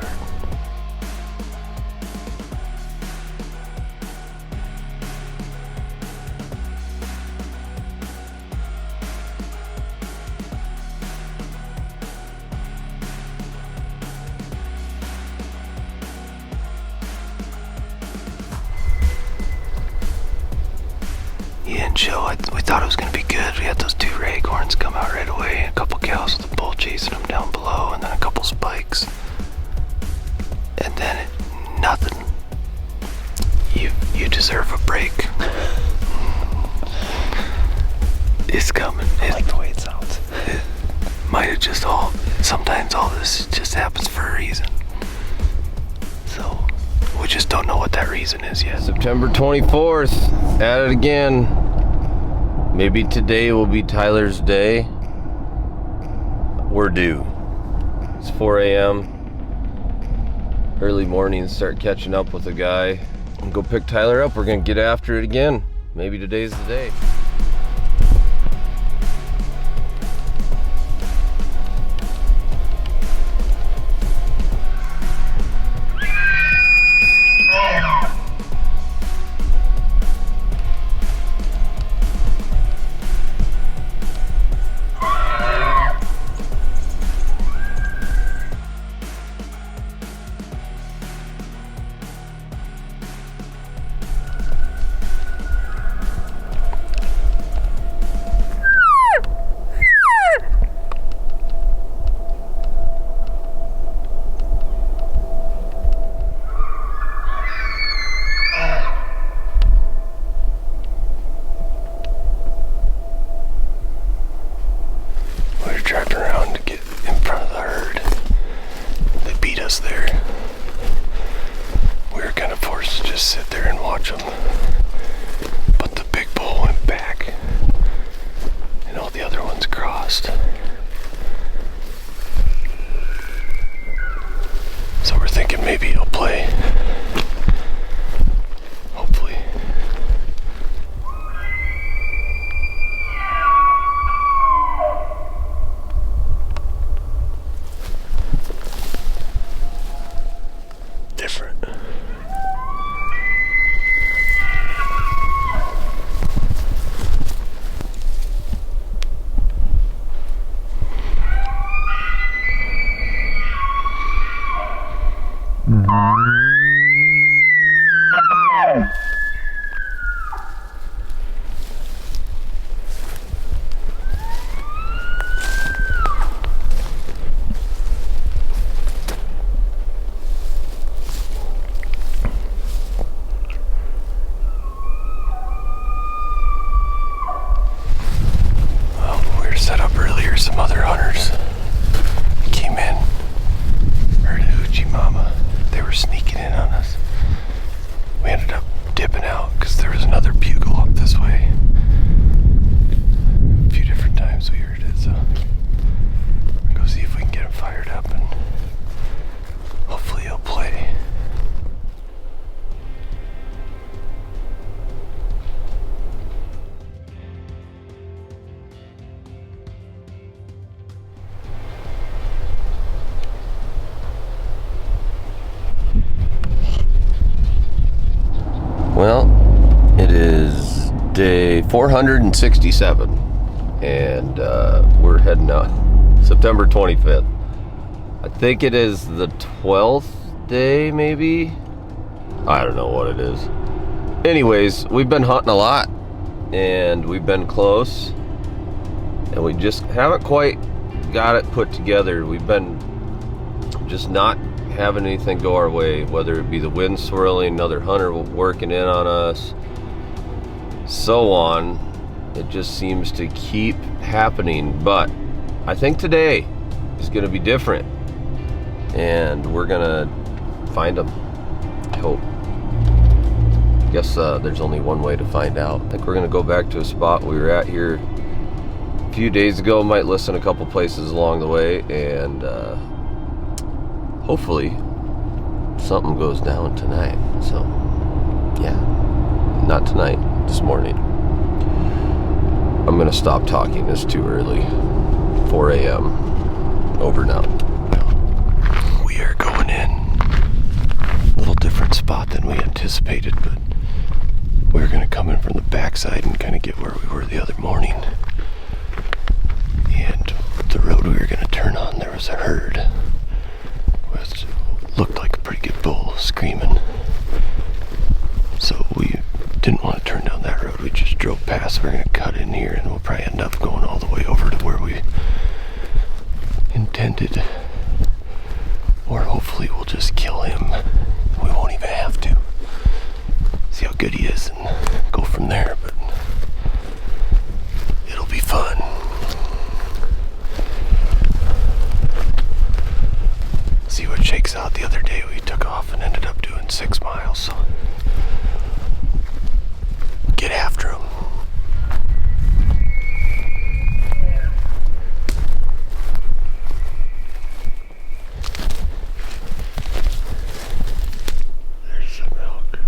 Chill. We thought it was going to be good. We had those 2 raghorns come out right away, a couple cows with a bull chasing them down below, and then a couple spikes. And then nothing. You deserve a break. It's coming. I like the way it sounds. It might have just sometimes all this just happens for a reason. So we just don't know what that reason is yet. September 24th, at it again. Maybe today will be Tyler's day. We're due. It's 4 a.m. Early morning, start catching up with the guy and go pick Tyler up. We're gonna get after it again. Maybe today's the day. So we're thinking maybe he'll play. Hopefully. Different. some other hunters. Came in, heard a hoochie mama. They were sneaking in on us. We ended up dipping out because there was another bugle up this way. A few different times we heard it, so we're gonna go see if we can get him fired up and hopefully he'll play. Well, it is day 467, and we're heading out September 25th. I think it is the 12th day, maybe? I don't know what it is. Anyways, we've been hunting a lot, and we've been close, and we just haven't quite got it put together. We've been just not having anything go our way, whether it be the wind swirling, another hunter working in on us, so on. It just seems to keep happening, but I think today is going to be different, and we're going to find them, I hope. Guess there's only one way to find out. I think we're going to go back to a spot we were at here a few days ago. Might listen a couple places along the way, and hopefully something goes down tonight. So yeah, not tonight, this morning. I'm gonna stop talking, it's too early. 4 a.m. over now. We are going in a little different spot than we anticipated, but we're gonna come in from the backside and kind of get where we were the other morning. And the road we were gonna turn on, there was a herd. Looked like a pretty good bull screaming. So we didn't want to turn down that road. We just drove past. We're going to cut in here, and we'll probably end up going all the way over to where we intended. Or hopefully we'll just kill him. We won't even have to. See how good he is and go from there. But it'll be fun. See what shakes out. The other day we took off and ended up doing 6 miles, so get after him. There's some elk.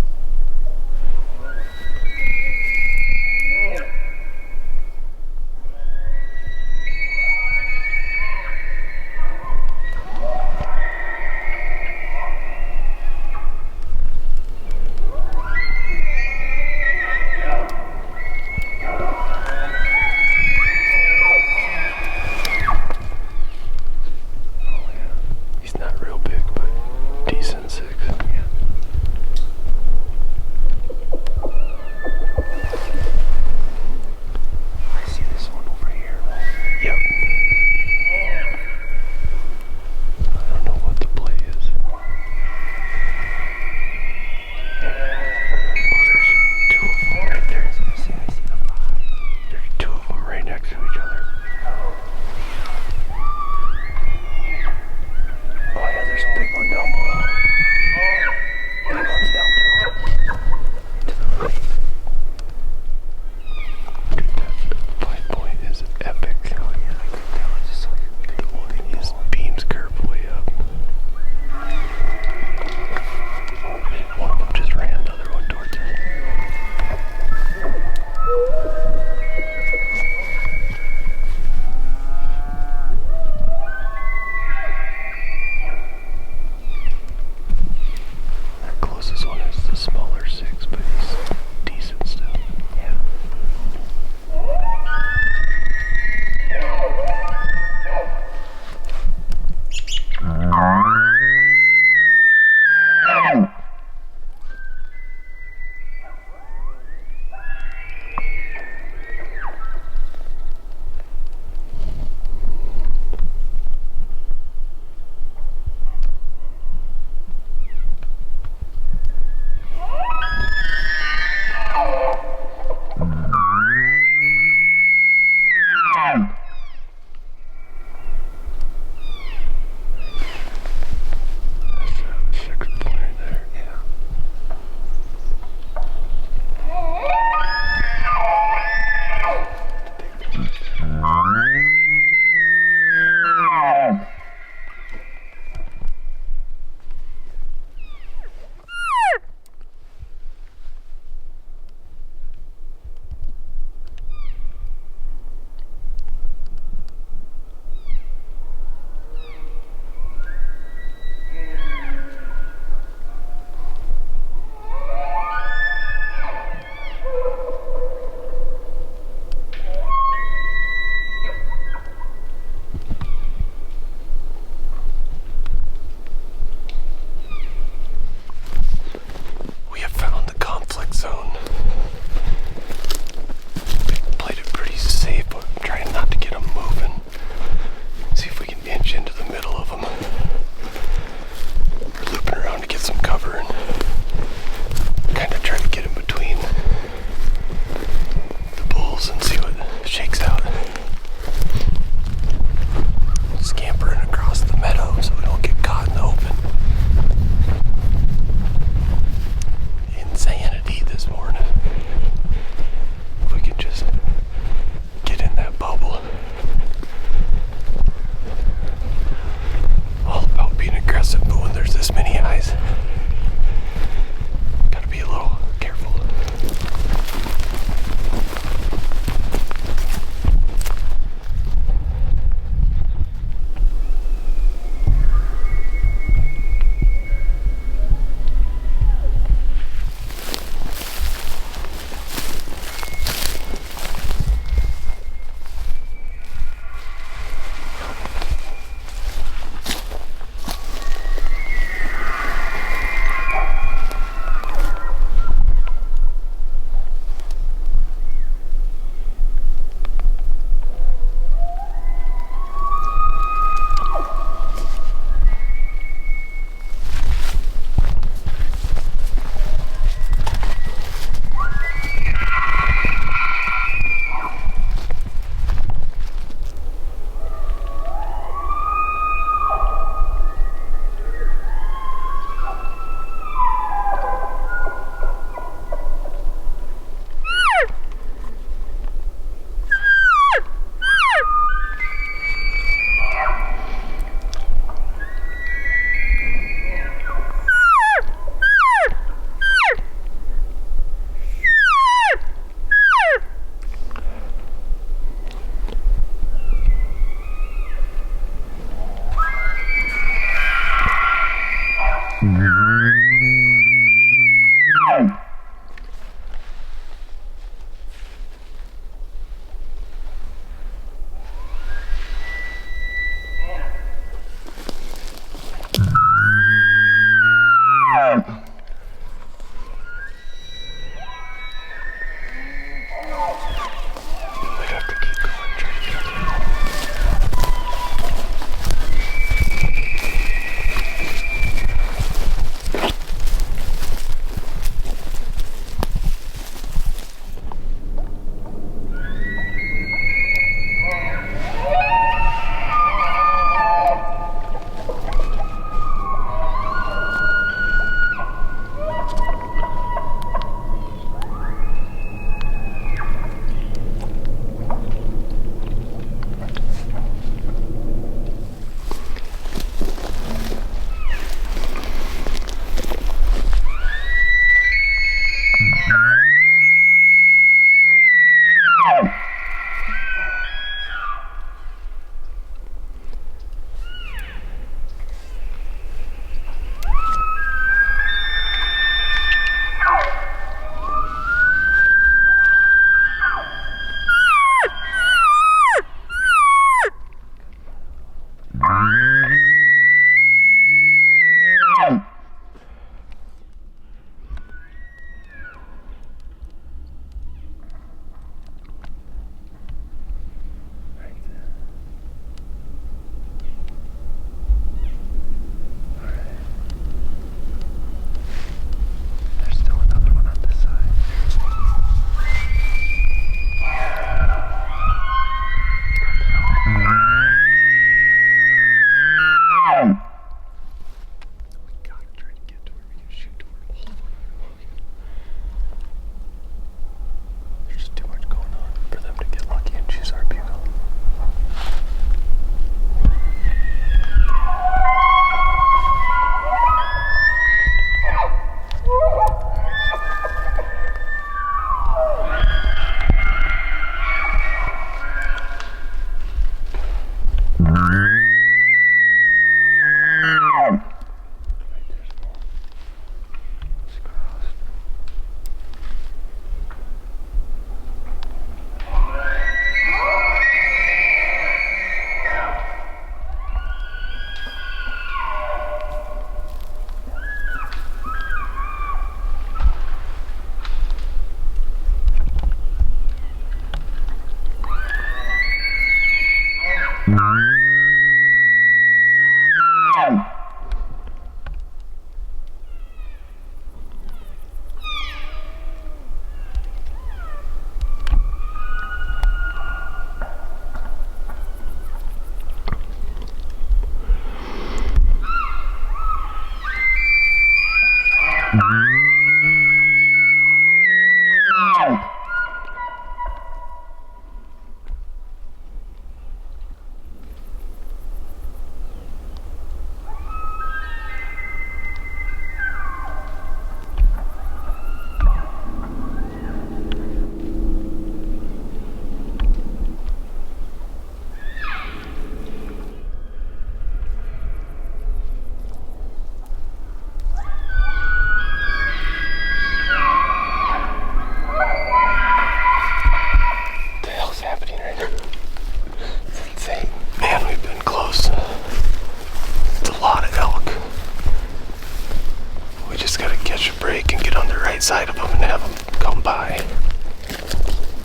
Side of them and have them come by.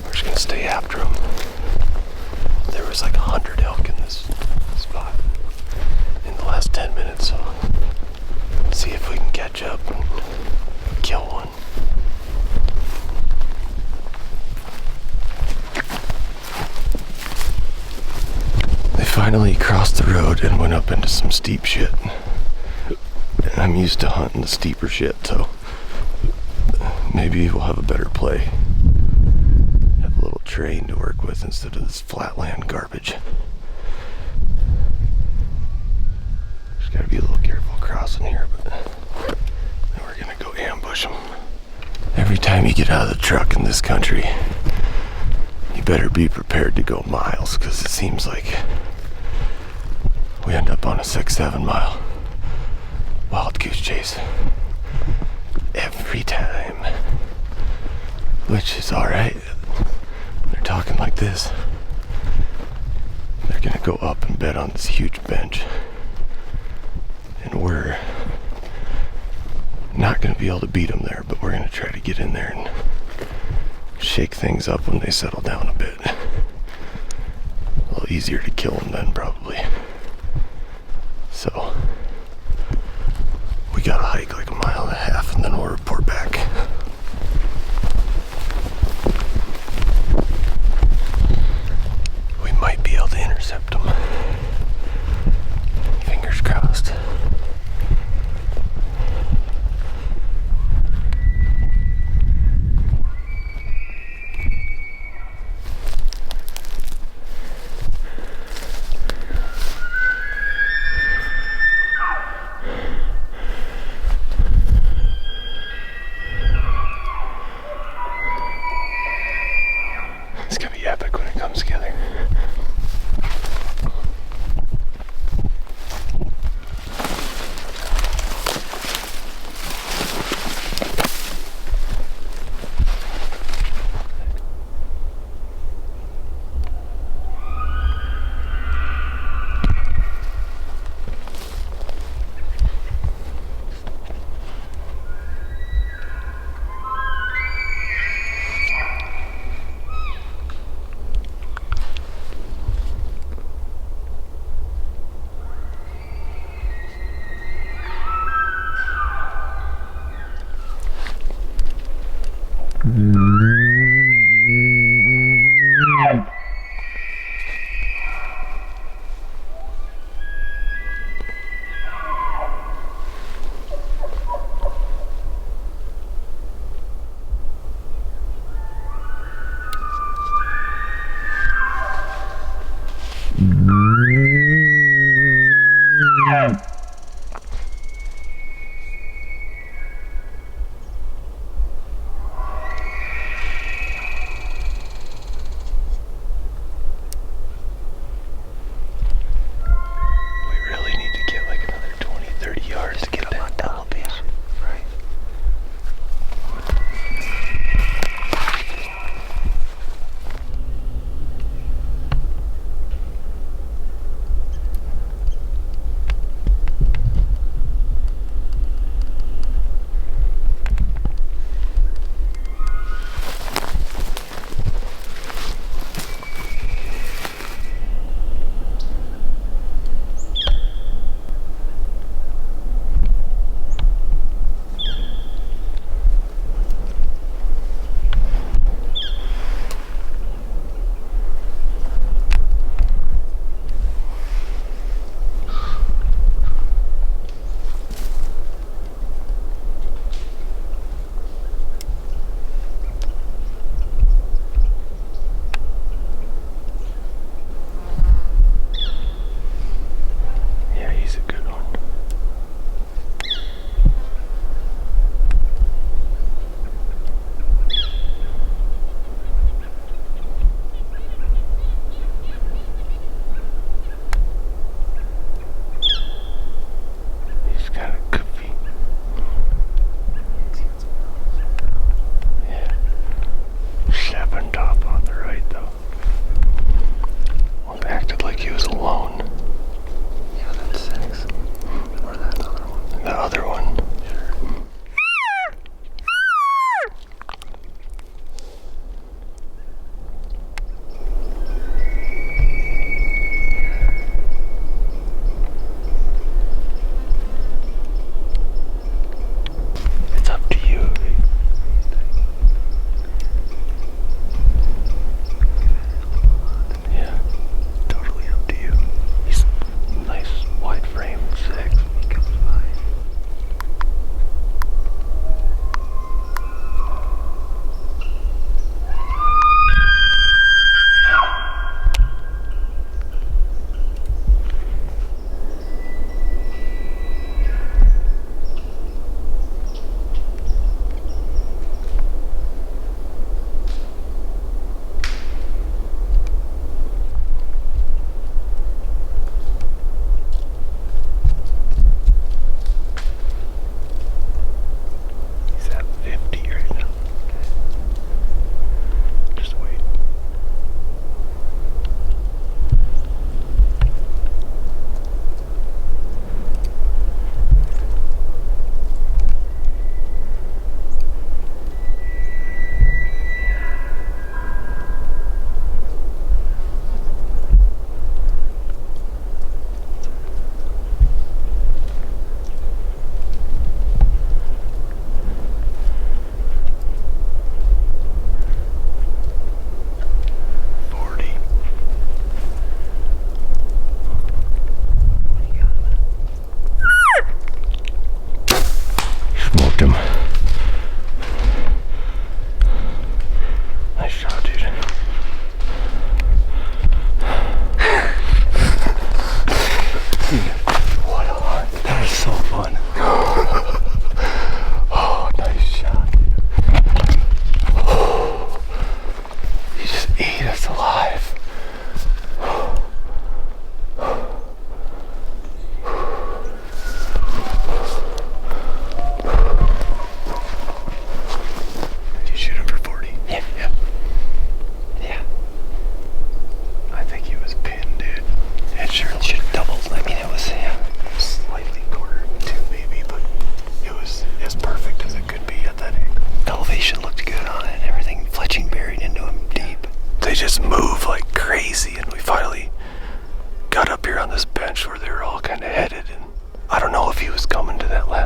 We're just gonna stay after them. There was like 100 elk in this spot in the last 10 minutes, so see if we can catch up and kill one. They finally crossed the road and went up into some steep shit. And I'm used to hunting the steeper shit, so maybe we'll have a better play. Have a little terrain to work with instead of this flatland garbage. Just gotta be a little careful crossing here, but then we're gonna go ambush them. Every time you get out of the truck in this country, you better be prepared to go miles, because it seems like we end up on a 6-7 mile wild goose chase every time, which is alright. They're talking like this. They're gonna go up and bed on this huge bench, and we're not gonna be able to beat them there, but we're gonna try to get in there and shake things up when they settle down a bit. A little easier to kill them then, probably. So we gotta hike like 1.5 miles and then we'll report back. We might be able to intercept them. Fingers crossed. It's gonna be epic when it comes together.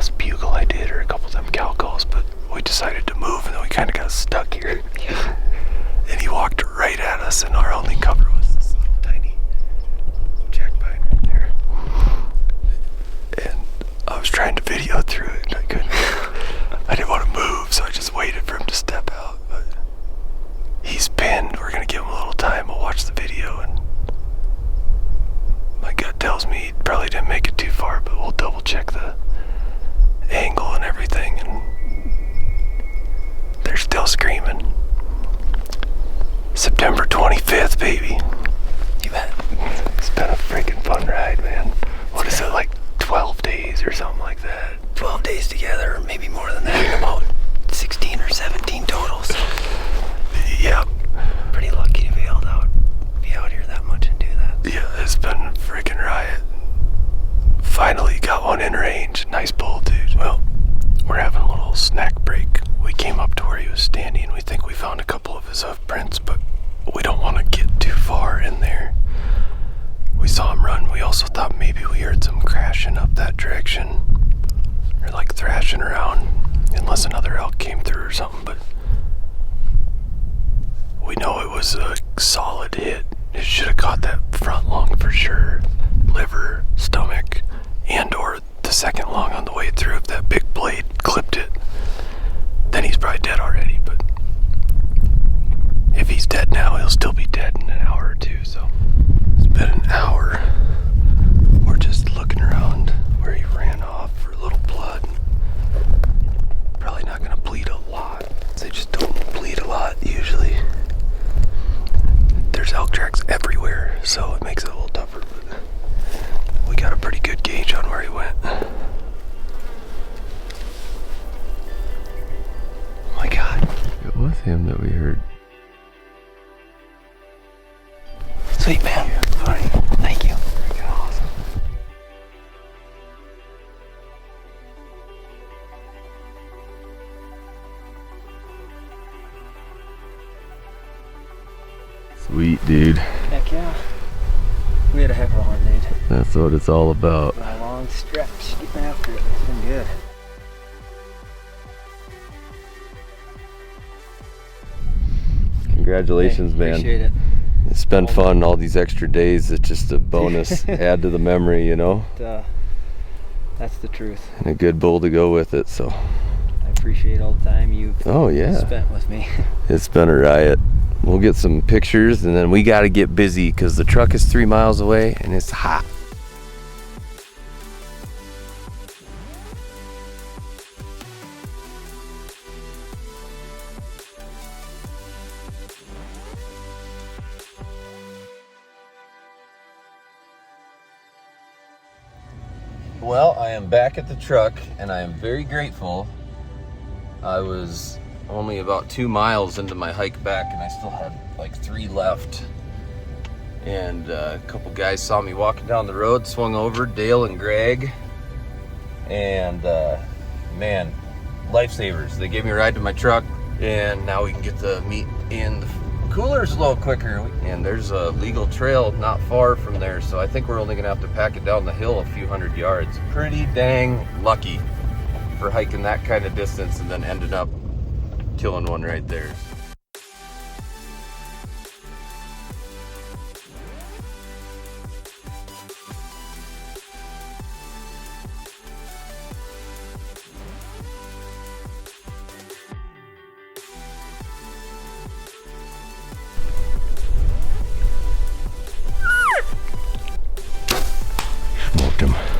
last bugle I did, or a couple of them cow calls, but we decided to move, and then we kind of got stuck here. Yeah. And he walked right at us, and our only cover was this little tiny jack pine right there. And I was trying to video through it, and I couldn't. I didn't want to move, so I just waited for him to step out. But he's pinned. We're gonna give him a little time. We'll watch the video, and my gut tells me he probably didn't make it too far, but we'll double check the angle and everything, and they're still screaming. September 25th, baby. You bet. It's been a freaking fun ride, man. What is it, like 12 days or something like that? 12 days together, or maybe more than that. About 16 or 17 total. So Yeah. pretty lucky to be out here that much and do that. Yeah, it's been a freaking riot. Finally got one in range. Nice bull, dude. Well, we're having a little snack break. We came up to where he was standing. We think we found a couple of his hoof prints, but we don't want to get too far in there. We saw him run. We also thought maybe we heard some crashing up that direction, or like thrashing around, unless another elk came through or something, but we know it was a solid hit. It should have caught that front lung for sure. Liver, stomach, and or the second lung on the way through. If that big blade clipped it, then he's probably dead already. But if he's dead now, he'll still be dead in an hour or two. So it's been an hour. We're just looking around where he ran off for a little blood. Probably not gonna bleed a lot. They just don't bleed a lot usually. There's elk tracks everywhere, so it makes it a little tougher, but we got a pretty good gauge on where he went. Oh my God. It was him that we heard. Sweet, man. Funny. Thank you. Freaking awesome. Sweet, dude. Heck yeah. We had a heck of a hunt, dude. That's what it's all about. Been a long stretch getting after it. It's been good. Congratulations, Hey, man. Appreciate it. It's been fun. All these extra days, it's just a bonus. Add to the memory, you know? That's the truth. And a good bull to go with it, so. I appreciate all the time you've spent with me. It's been a riot. We'll get some pictures, and then we got to get busy because the truck is 3 miles away and it's hot. Well, I am back at the truck, and I am very grateful. I was only about 2 miles into my hike back, and I still had like 3 left. And a couple guys saw me walking down the road, swung over, Dale and Greg. And man, lifesavers. They gave me a ride to my truck, and now we can get the meat in the cooler's a little quicker. And there's a legal trail not far from there, so I think we're only gonna have to pack it down the hill a few hundred yards. Pretty dang lucky for hiking that kind of distance and then ended up killing one right there. Smoked him.